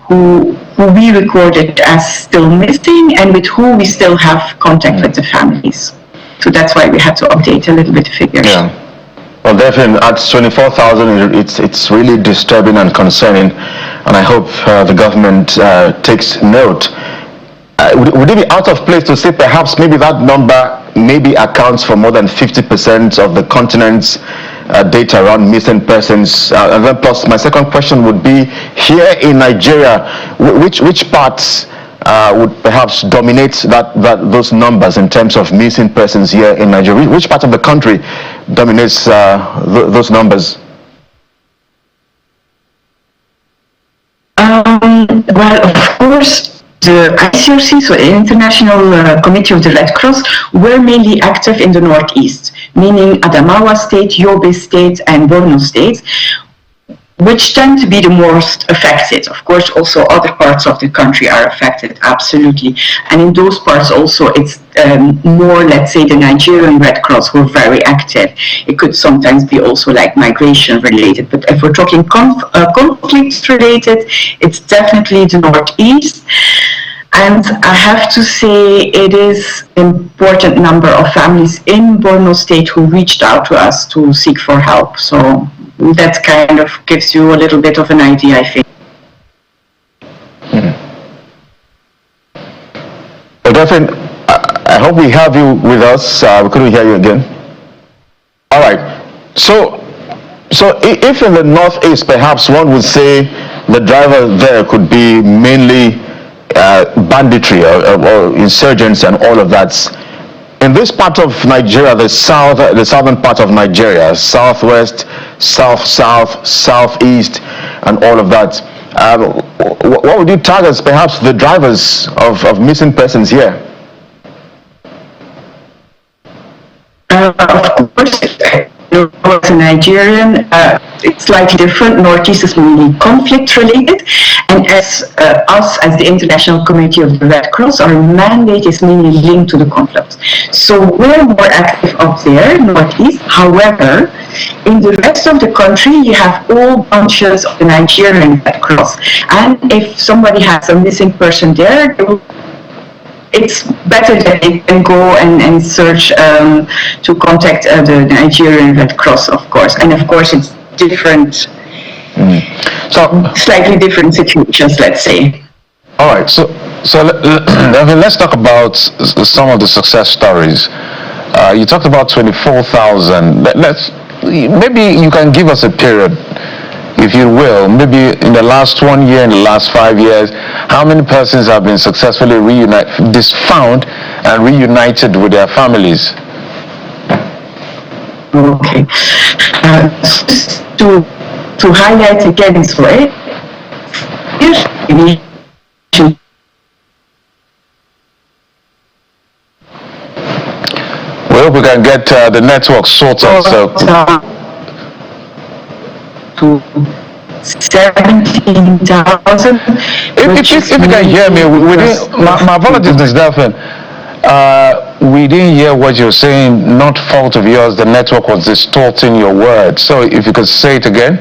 who we recorded as still missing and with who we still have contact with the families. So that's why we had to update a little bit the figures. Yeah. Well, definitely at 24,000, it's really disturbing and concerning, and I hope the government takes note. Would it be out of place to say perhaps maybe that number maybe accounts for more than 50% of the continent's data around missing persons? And then plus my second question would be, here in Nigeria, which parts would perhaps dominate those numbers in terms of missing persons here in Nigeria? Which part of the country dominates those numbers? Well, of course, the ICRC, so the International Committee of the Red Cross, were mainly active in the Northeast, meaning Adamawa State, Yobe State, and Borno State, which tend to be the most affected. Of course, also other parts of the country are affected, absolutely. And in those parts also, it's more, let's say, the Nigerian Red Cross were very active. It could sometimes be also like migration related, but if we're talking conflict related, it's definitely the Northeast. And I have to say it is an important number of families in Borno State who reached out to us to seek for help. So that kind of gives you a little bit of an idea, I think. Well, Daphne, I hope we have you with us. We couldn't hear you again. All right. So if in the Northeast, perhaps one would say the driver there could be mainly banditry or insurgents and all of that. In this part of Nigeria, the southern part of Nigeria, southwest, south, southeast, and all of that, what would you tag as perhaps the drivers of missing persons here? Of course, as a Nigerian, it's slightly different. Northeast is mainly conflict related, and as us, as the International Committee of the Red Cross, our mandate is mainly linked to the conflict. So we're more active up there, Northeast. However, in the rest of the country, you have all bunches of the Nigerian Red Cross, and if somebody has a missing person there, it's better that they can go and search to contact the Nigerian Red Cross, of course. And of course, it's different, slightly different situations, let's say. All right, so let's talk about some of the success stories. You talked about 24,000. Maybe you can give us a period, if you will, maybe in the last 1 year, in the last 5 years, how many persons have been successfully found and reunited with their families? Okay. To highlight again this way, we hope we can get the network sorted. To 17,000. If you can hear me, my apologies, Ms. Delphin. We didn't hear what you're saying, not fault of yours. The network was distorting your words. So if you could say it again.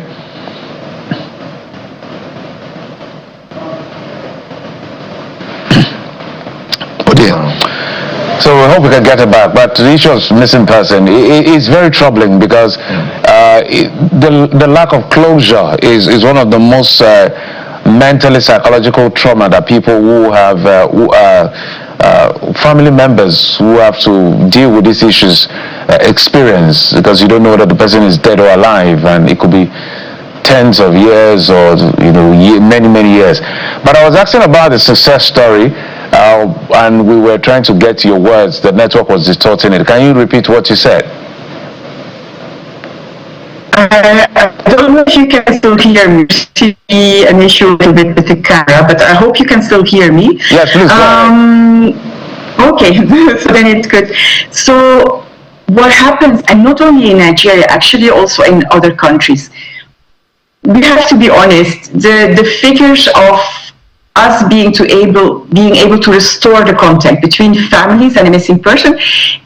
Oh dear. So we hope we can get her back. But the issue of missing person is very troubling because the lack of closure is one of the most mentally psychological trauma that people who have family members who have to deal with these issues experience, because you don't know whether the person is dead or alive, and it could be tens of years or many years. But I was asking about the success story, and we were trying to get your words. The network was distorting it. Can you repeat what you said? I don't know if you can still hear me. I see an issue a little bit with the camera, but I hope you can still hear me. Yes, please go ahead. Okay, so then it's good. So what happens, and not only in Nigeria, actually also in other countries, we have to be honest, the figures of us being able to restore the contact between families and a missing person,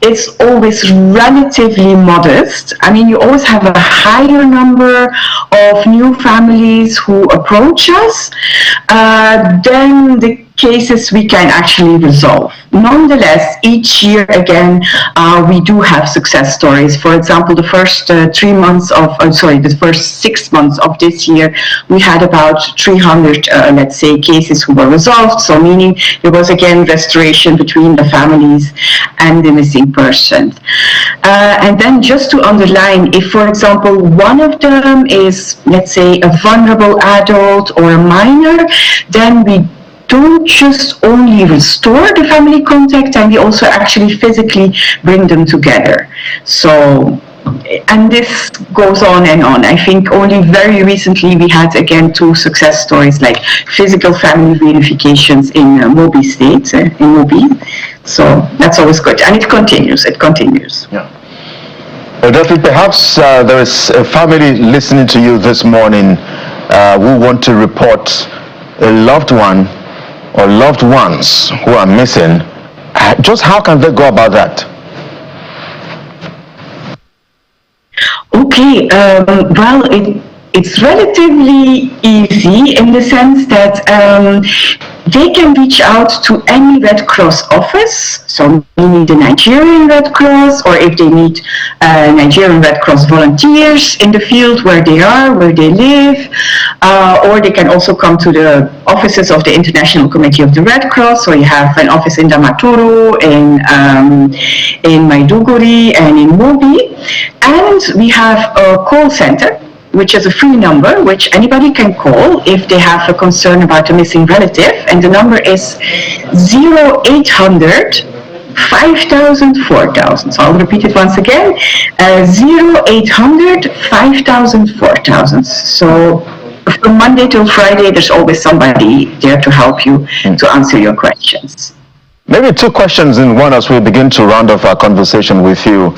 it's always relatively modest. I mean, you always have a higher number of new families who approach us than the cases we can actually resolve. Nonetheless, each year again, we do have success stories. For example, the first 6 months of this year, we had about 300, let's say, cases who were resolved. So meaning there was again restoration between the families and the missing person. And then just to underline, if for example, one of them is, let's say, a vulnerable adult or a minor, then we don't just only restore the family contact, and we also actually physically bring them together. So, and this goes on and on. I think only very recently we had again 2 success stories, like physical family reunifications in Mobi State, in Mobi. So that's always good, and it continues. Yeah. Well, Daphne, perhaps there is a family listening to you this morning who want to report a loved one or loved ones who are missing. Just how can they go about that? Okay, well, it's relatively easy in the sense that they can reach out to any Red Cross office, so meaning the Nigerian Red Cross, or if they need Nigerian Red Cross volunteers in the field where they are, where they live, or they can also come to the offices of the International Committee of the Red Cross. So you have an office in Damaturu, in Maiduguri, and in Mobi. And we have a call center, which is a free number, which anybody can call if they have a concern about a missing relative. And the number is 0800 5000 4000. So I'll repeat it once again, 0800 5000 4000. So from Monday till Friday, there's always somebody there to help you to answer your questions. Maybe 2 questions in one as we begin to round off our conversation with you.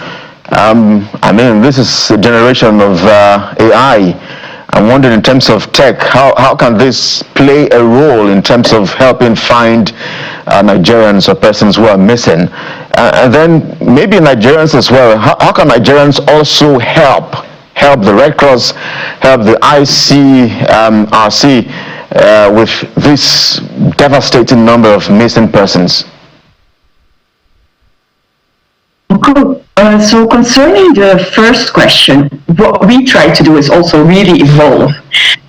I mean, this is a generation of AI. I'm wondering, in terms of tech, how can this play a role in terms of helping find Nigerians or persons who are missing? And then maybe Nigerians as well. How can Nigerians also help the Red Cross, help the ICRC with this devastating number of missing persons? Cool. So concerning the first question, what we try to do is also really evolve.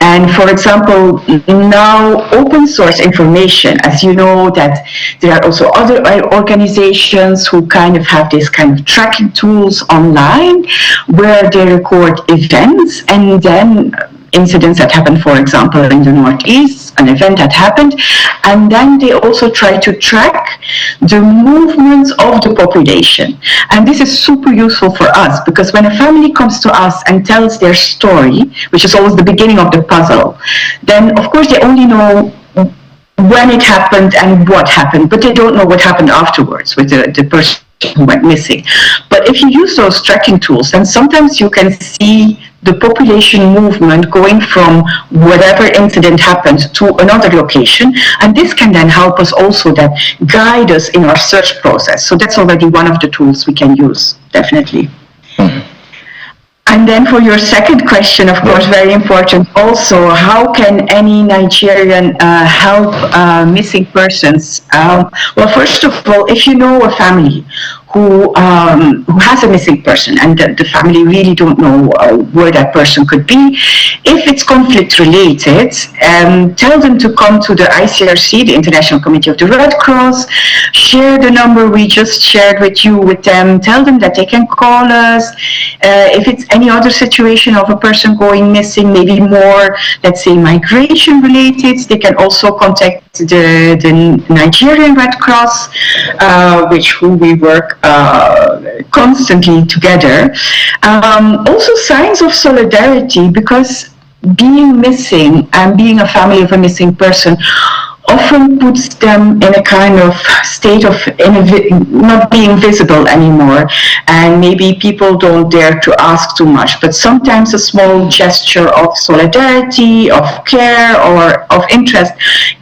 And for example, now open source information, as you know, that there are also other organizations who kind of have this kind of tracking tools online where they record events and then incidents that happened, for example, in the Northeast, an event that happened, and then they also try to track the movements of the population. And this is super useful for us, because when a family comes to us and tells their story, which is always the beginning of the puzzle, then of course they only know when it happened and what happened, but they don't know what happened afterwards with the person who went missing. But if you use those tracking tools, then sometimes you can see the population movement going from whatever incident happened to another location, and this can then help us also that guide us in our search process. So that's already one of the tools we can use, definitely. And then for your second question, of course, very important also, how can any Nigerian help missing persons? Well, first of all, if you know a family who has a missing person and the family really don't know where that person could be, if it's conflict related, tell them to come to the ICRC, the International Committee of the Red Cross, share the number we just shared with you with them, tell them that they can call us. If it's any other situation of a person going missing, maybe more, let's say, migration related, they can also contact the Nigerian Red Cross, who we work constantly together. Also signs of solidarity, because being missing and being a family of a missing person often puts them in a kind of state of not being visible anymore, and maybe people don't dare to ask too much, but sometimes a small gesture of solidarity, of care, or of interest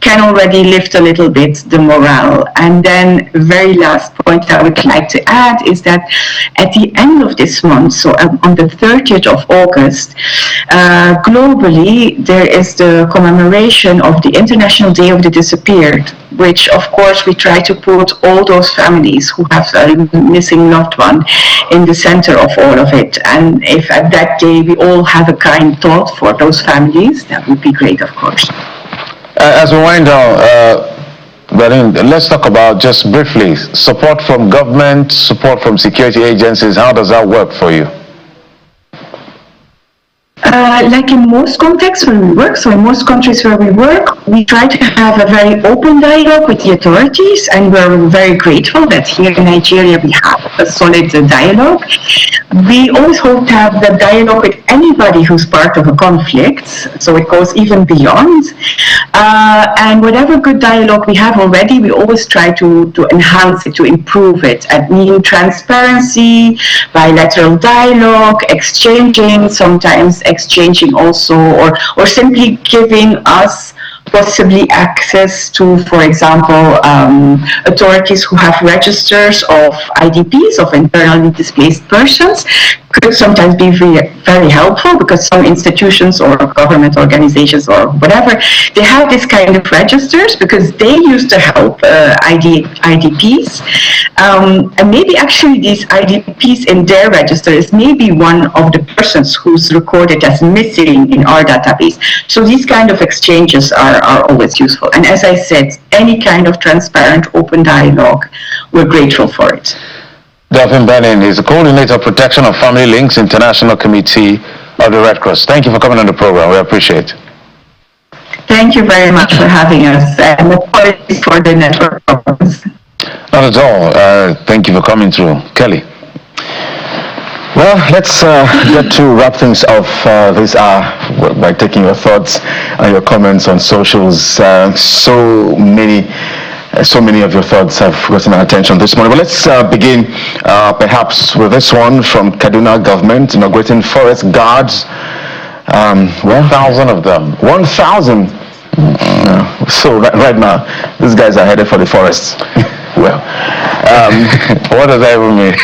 can already lift a little bit the morale. And then very last point I would like to add is that at the end of this month, so on the 30th of August, globally there is the commemoration of the International Day of the Disappeared, which of course we try to put all those families who have a missing loved one in the center of all of it. And if at that day we all have a kind thought for those families, that would be great, of course. As we wind down, let's talk about, just briefly, support from government, support from security agencies. How does that work for you? Like in most contexts where we work, so in most countries where we work, we try to have a very open dialogue with the authorities, and we're very grateful that here in Nigeria we have a solid dialogue. We always hope to have the dialogue with anybody who's part of a conflict, so it goes even beyond. And whatever good dialogue we have already, we always try to enhance it, to improve it, and mean transparency, bilateral dialogue, sometimes exchanging also, or simply giving us possibly access to, for example, authorities who have registers of IDPs, of internally displaced persons, could sometimes be very helpful, because some institutions or government organizations or whatever, they have this kind of registers because they used to help IDPs. And maybe actually these IDPs in their register is maybe one of the persons who's recorded as missing in our database. So these kind of exchanges are always useful. And as I said, any kind of transparent, open dialogue, we're grateful for it. Delphine Benin is the coordinator of Protection of Family Links International Committee of the Red Cross. Thank you for coming on the program. We appreciate it. Thank you very much for having us, and apologies for the network problems. Not at all. Thank you for coming through. Kelly. Well, let's get to wrap things off this hour by taking your thoughts and your comments on socials. So many of your thoughts have gotten our attention this morning. But let's begin perhaps with this one from Kaduna government, inaugurating forest guards. 1,000 of them. 1,000. So right now, these guys are headed for the forests. Well, what does that even mean?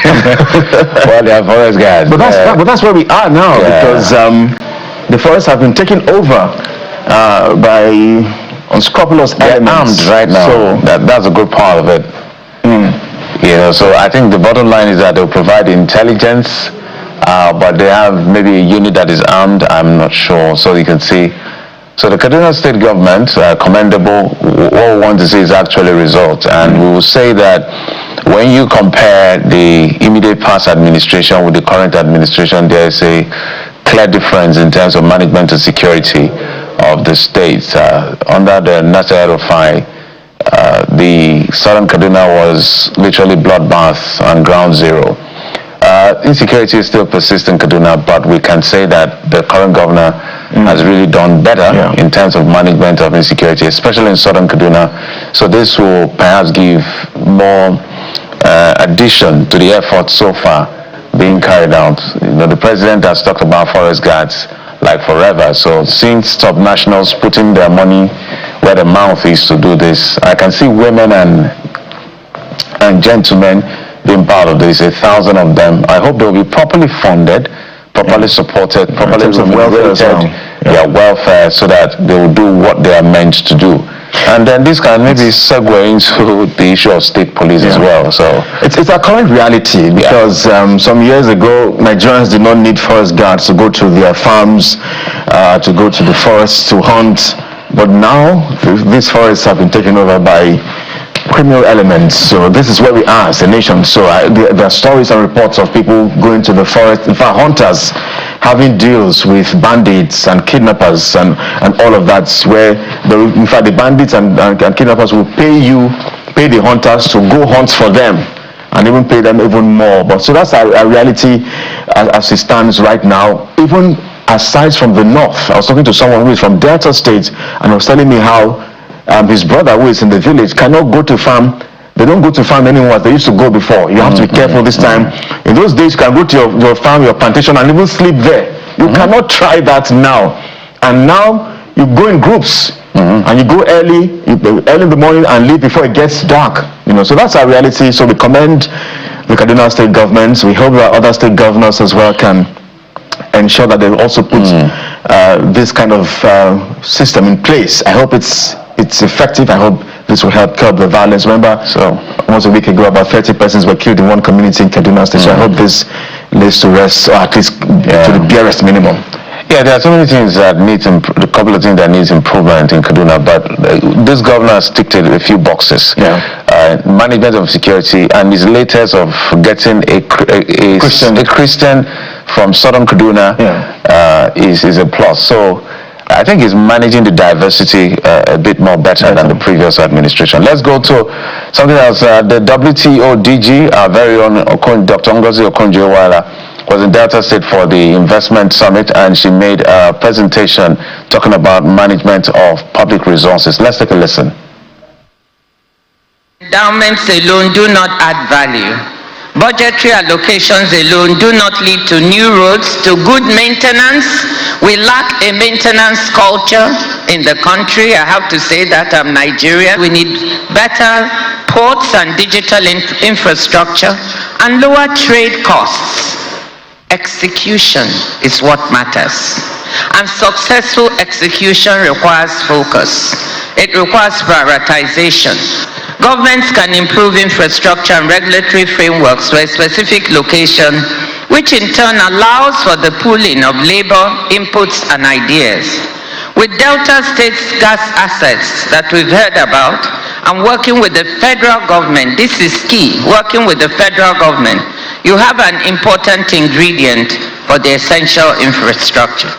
Well, they are forest guards. But that's where we are now, because the forests have been taken over by unscrupulous elements. Armed right now. So that's a good part of it. So I think the bottom line is that they'll provide intelligence, but they have maybe a unit that is armed. I'm not sure. So you can see. So the Kaduna state government, commendable. What we want to see is actually results, and we will say that when you compare the immediate past administration with the current administration, there is a clear difference in terms of management and security of the states. Under the Nasser El-Rufai, the southern Kaduna was literally bloodbath and ground zero. Insecurity still persists in Kaduna, but we can say that the current governor has really done better in terms of management of insecurity, especially in southern Kaduna. So this will perhaps give more addition to the effort so far being carried out. The president has talked about forest guards like forever. So since top nationals putting their money where the mouth is to do this, I can see women and gentlemen being part of this, 1,000 of them. I hope they'll be properly funded, properly supported, properly remunerated, their welfare, so that they will do what they are meant to do. And then this can maybe segue into the issue of state police as well. So it's a current reality, because some years ago Nigerians did not need forest guards to go to their farms, to go to the forest to hunt, but now these forests have been taken over by criminal elements. So this is where we are as a nation. So there are stories and reports of people going to the forest, in fact hunters having deals with bandits and kidnappers and all of that, where in fact the bandits and kidnappers will pay the hunters to go hunt for them, and even pay them even more. But so that's a reality as it stands right now. Even aside from the north, I was talking to someone who is from Delta State, and was telling me how his brother, who is in the village, cannot go to farm. They don't go to farm anymore as they used to go before. You have to be careful this time. In those days, you can go to your farm, your plantation, and even sleep there. You cannot try that now. And now you go in groups, and you go early in the morning and leave before it gets dark. So that's our reality. So we commend the Kaduna State governments. We hope that other state governors as well can ensure that they also put this kind of system in place. I hope it's effective. I hope this will help curb the violence. Remember, almost a week ago, about 30 persons were killed in one community in Kaduna State. So I hope this lays to rest, or at least to the barest minimum. Yeah, there are so many things that a couple of things that needs improvement in Kaduna, but this governor has ticked a few boxes. Management of security, and his latest of getting a Christian from southern Kaduna is a plus. So I think he's managing the diversity a bit more better than the previous administration. Let's go to something else. The WTO DG, our very own Dr. Ngozi Okonjo-Iweala, was in Delta State for the investment summit, and she made a presentation talking about management of public resources. Let's take a listen. Endowments alone do not add value. Budgetary allocations alone do not lead to new roads, to good maintenance. We lack a maintenance culture in the country. I have to say that. I'm Nigerian. We need better ports and digital infrastructure and lower trade costs. Execution is what matters. And successful execution requires focus. It requires prioritization. Governments can improve infrastructure and regulatory frameworks to a specific location, which in turn allows for the pooling of labor, inputs, and ideas. With Delta State's gas assets that we've heard about, and working with the federal government, this is key, working with the federal government, you have an important ingredient for the essential infrastructure.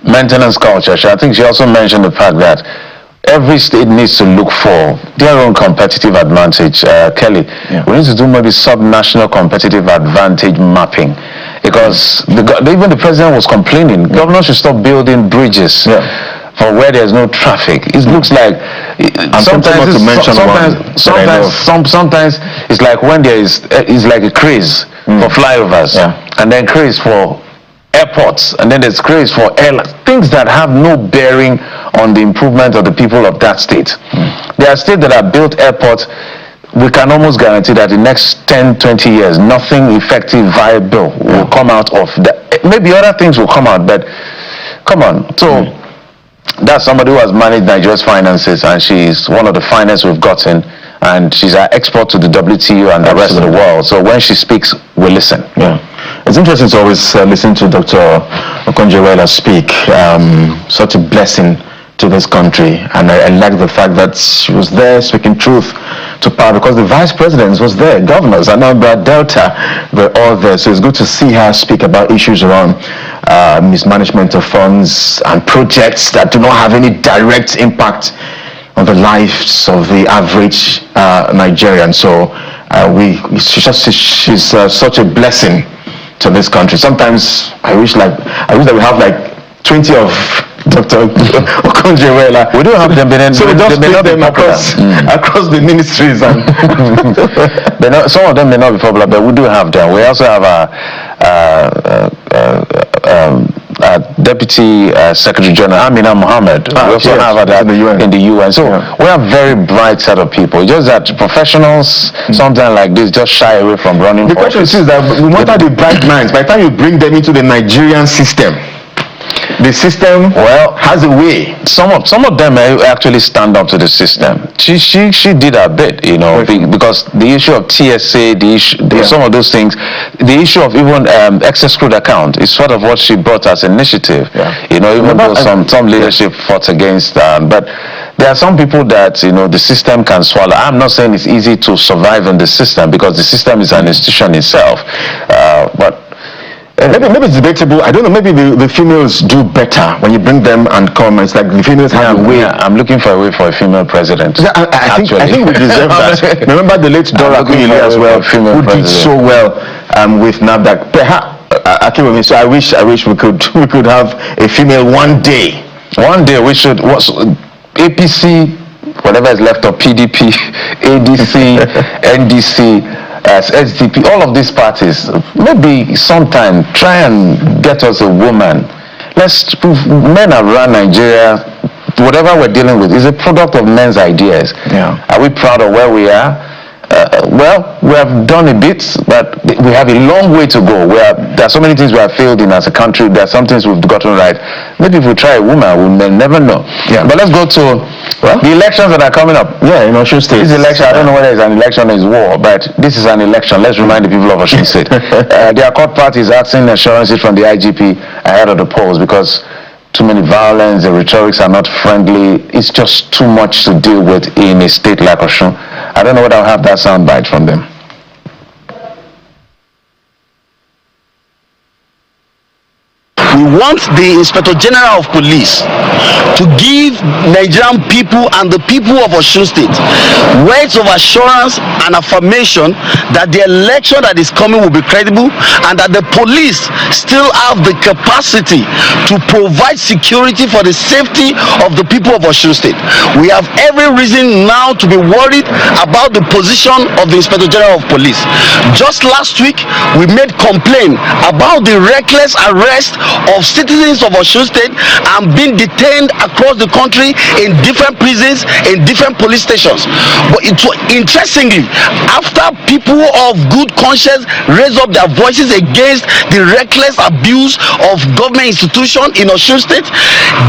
Maintenance culture. I think she also mentioned the fact that every state needs to look for their own competitive advantage. Kelly, we need to do maybe sub-national competitive advantage mapping, because even the president was complaining, governors should stop building bridges for where there's no traffic. It looks like sometimes it's like when there is it's like a craze for flyovers, and then craze for airports, and then there's craze for airlines, things that have no bearing on the improvement of the people of that state. There are states that have built airports. We can almost guarantee that in the next 10-20 years nothing effective, viable will come out of that. Maybe other things will come out, but come on. So that's somebody who has managed Nigeria's finances, and she's one of the finest we've gotten, and she's our export to the WTO and the rest of the world. So when she speaks, we listen. It's interesting to always listen to Dr. Okonjo-Iweala speak. Such a blessing to this country, and I like the fact that she was there speaking truth to power, because the vice presidents was there, governors, Anambra, Delta, were all there. So it's good to see her speak about issues around mismanagement of funds and projects that do not have any direct impact on the lives of the average Nigerian. So she's such a blessing to this country. Sometimes I wish that we have like 20 of Dr. Okonjo-Iweala. We do have them, so we just split them across the ministries, and some of them may not be popular, but we do have them. We also have Deputy Secretary General Amina Mohammed. We also have that in the UN. So we are very bright set of people. Just that professionals, sometimes like this, just shy away from running. The question is that no matter the bright minds, by the time you bring them into the Nigerian system, the system has a way. Some of them actually stand up to the system. She did her bit, you know, because the issue of TSA, some of those things, the issue of even excess crude account is sort of what she brought as initiative. You know, even though some leadership fought against that, but there are some people that, you know, the system can swallow. I'm not saying it's easy to survive in the system because the system is an institution itself, but. Maybe it's debatable. I don't know. Maybe the females do better when you bring them and come. It's like the females have a way. I'm looking for a way for a female president. I think we deserve that. Remember the late Dora Akunyili as well, who did so well with NAFDAC. Perhaps, so I wish we could have a female one day. One day we should. APC, whatever is left of PDP, ADC, NDC. As SDP, all of these parties, maybe sometime try and get us a woman. Men have run Nigeria. Whatever we're dealing with is a product of men's ideas. Are we proud of where we are? Well, we have done a bit, but we have a long way to go. There are so many things we have failed in as a country. There are some things we've gotten right. Maybe if we try a woman, we may never know. But let's go to the elections that are coming up. In Osun State. This election, I don't know whether it's an election or it's war, but this is an election. Let's remind the people of Osun State. The Accord Party is asking assurances from the IGP ahead of the polls because too many violence, the rhetorics are not friendly. It's just too much to deal with in a state like Osun. I don't know whether I'll have that sound bite from them. We want the Inspector General of Police to give Nigerian people and the people of Osun State words of assurance and affirmation that the election that is coming will be credible and that the police still have the capacity to provide security for the safety of the people of Osun State. We have every reason now to be worried about the position of the Inspector General of Police. Just last week, we made complaint about the reckless arrest of citizens of Osun State and being detained across the country in different prisons, in different police stations. But interestingly, after people of good conscience raised up their voices against the reckless abuse of government institutions in Osun State,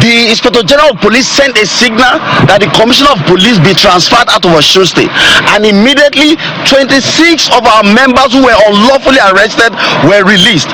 the Inspector General of Police sent a signal that the Commissioner of Police be transferred out of Osun State. And immediately, 26 of our members who were unlawfully arrested were released.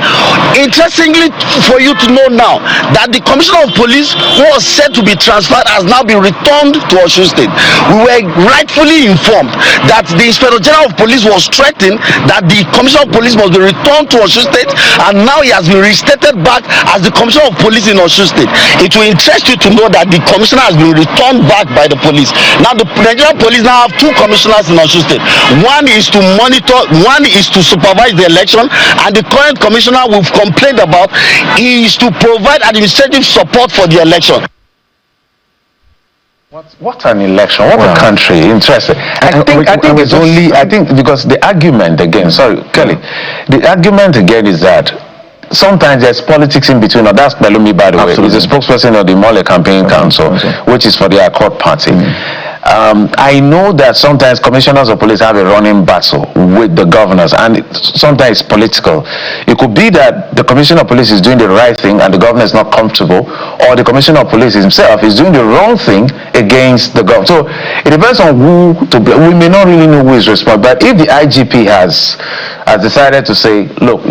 Interestingly for you to know now that the Commissioner of Police who was said to be transferred has now been returned to Osun State. We were rightfully informed that the Inspector General of Police was threatened that the Commissioner of Police must be returned to Osun State, and now he has been reinstated back as the Commissioner of Police in Osun State. It will interest you to know that the Commissioner has been returned back by the police. Now the Nigerian Police now have two commissioners in Osun State. One is to monitor, one is to supervise the election, and the current commissioner we've complained about is to provide administrative support for the election. What an election! What a country! Interesting. I think because the argument again. Sorry, Kelly. The argument again is that sometimes there's politics in between. Now that's Belumi, by the way. He's a spokesperson of the Mole Campaign Council, which is for the Accord Party. I know that sometimes commissioners of police have a running battle with the governors, and sometimes it's political. It could be that the commissioner of police is doing the right thing and the governor is not comfortable, or the commissioner of police himself is doing the wrong thing against the government. So it depends on who to blame. We may not really know who is responsible, but if the IGP has decided to say, look,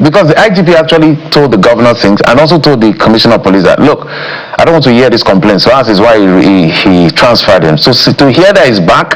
because the IGP actually told the governor things and also told the commissioner of police that, look, I don't want to hear this complaint, so that is why he transferred him. So to hear that he's back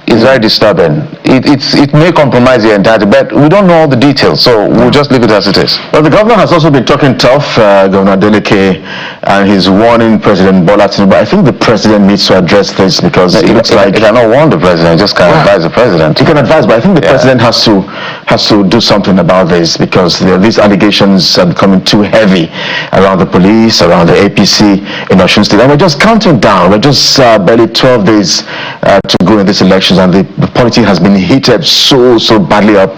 is very disturbing. It may compromise the entirety, but we don't know all the details, so we'll just leave it as it is. Well, the governor has also been talking tough, Governor Adeleke, and he's warning President Bola Tinubu. I think the president needs to address this because it looks like he cannot warn the president, just can't advise the president. He can advise, but I think the president has to do something about this because these allegations are becoming too heavy around the police, around the APC in Osun State. And we're just counting down. We're just barely 12 days to go in this election. elections, and the politics has been heated so badly up,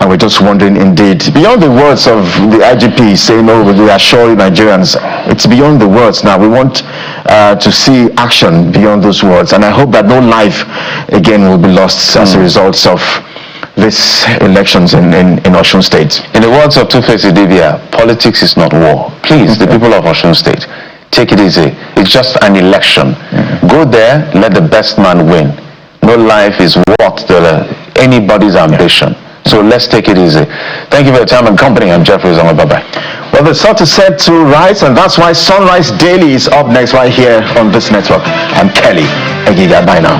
and we're just wondering indeed, beyond the words of the IGP saying, oh, we are assuring Nigerians, it's beyond the words now. We want to see action beyond those words, and I hope that no life again will be lost as a result of these elections in Osun State. In the words of Two-Face Idibia, politics is not war. Please, the people of Osun State, take it easy. It's just an election. Go there, let the best man win. No life is worth anybody's ambition. So let's take it easy. Thank you for your time and company. I'm Jeffrey Zama. Bye-bye. Well, the sun is set to rise, and that's why Sunrise Daily is up next right here on this network. I'm Kelly Egiga. Bye now.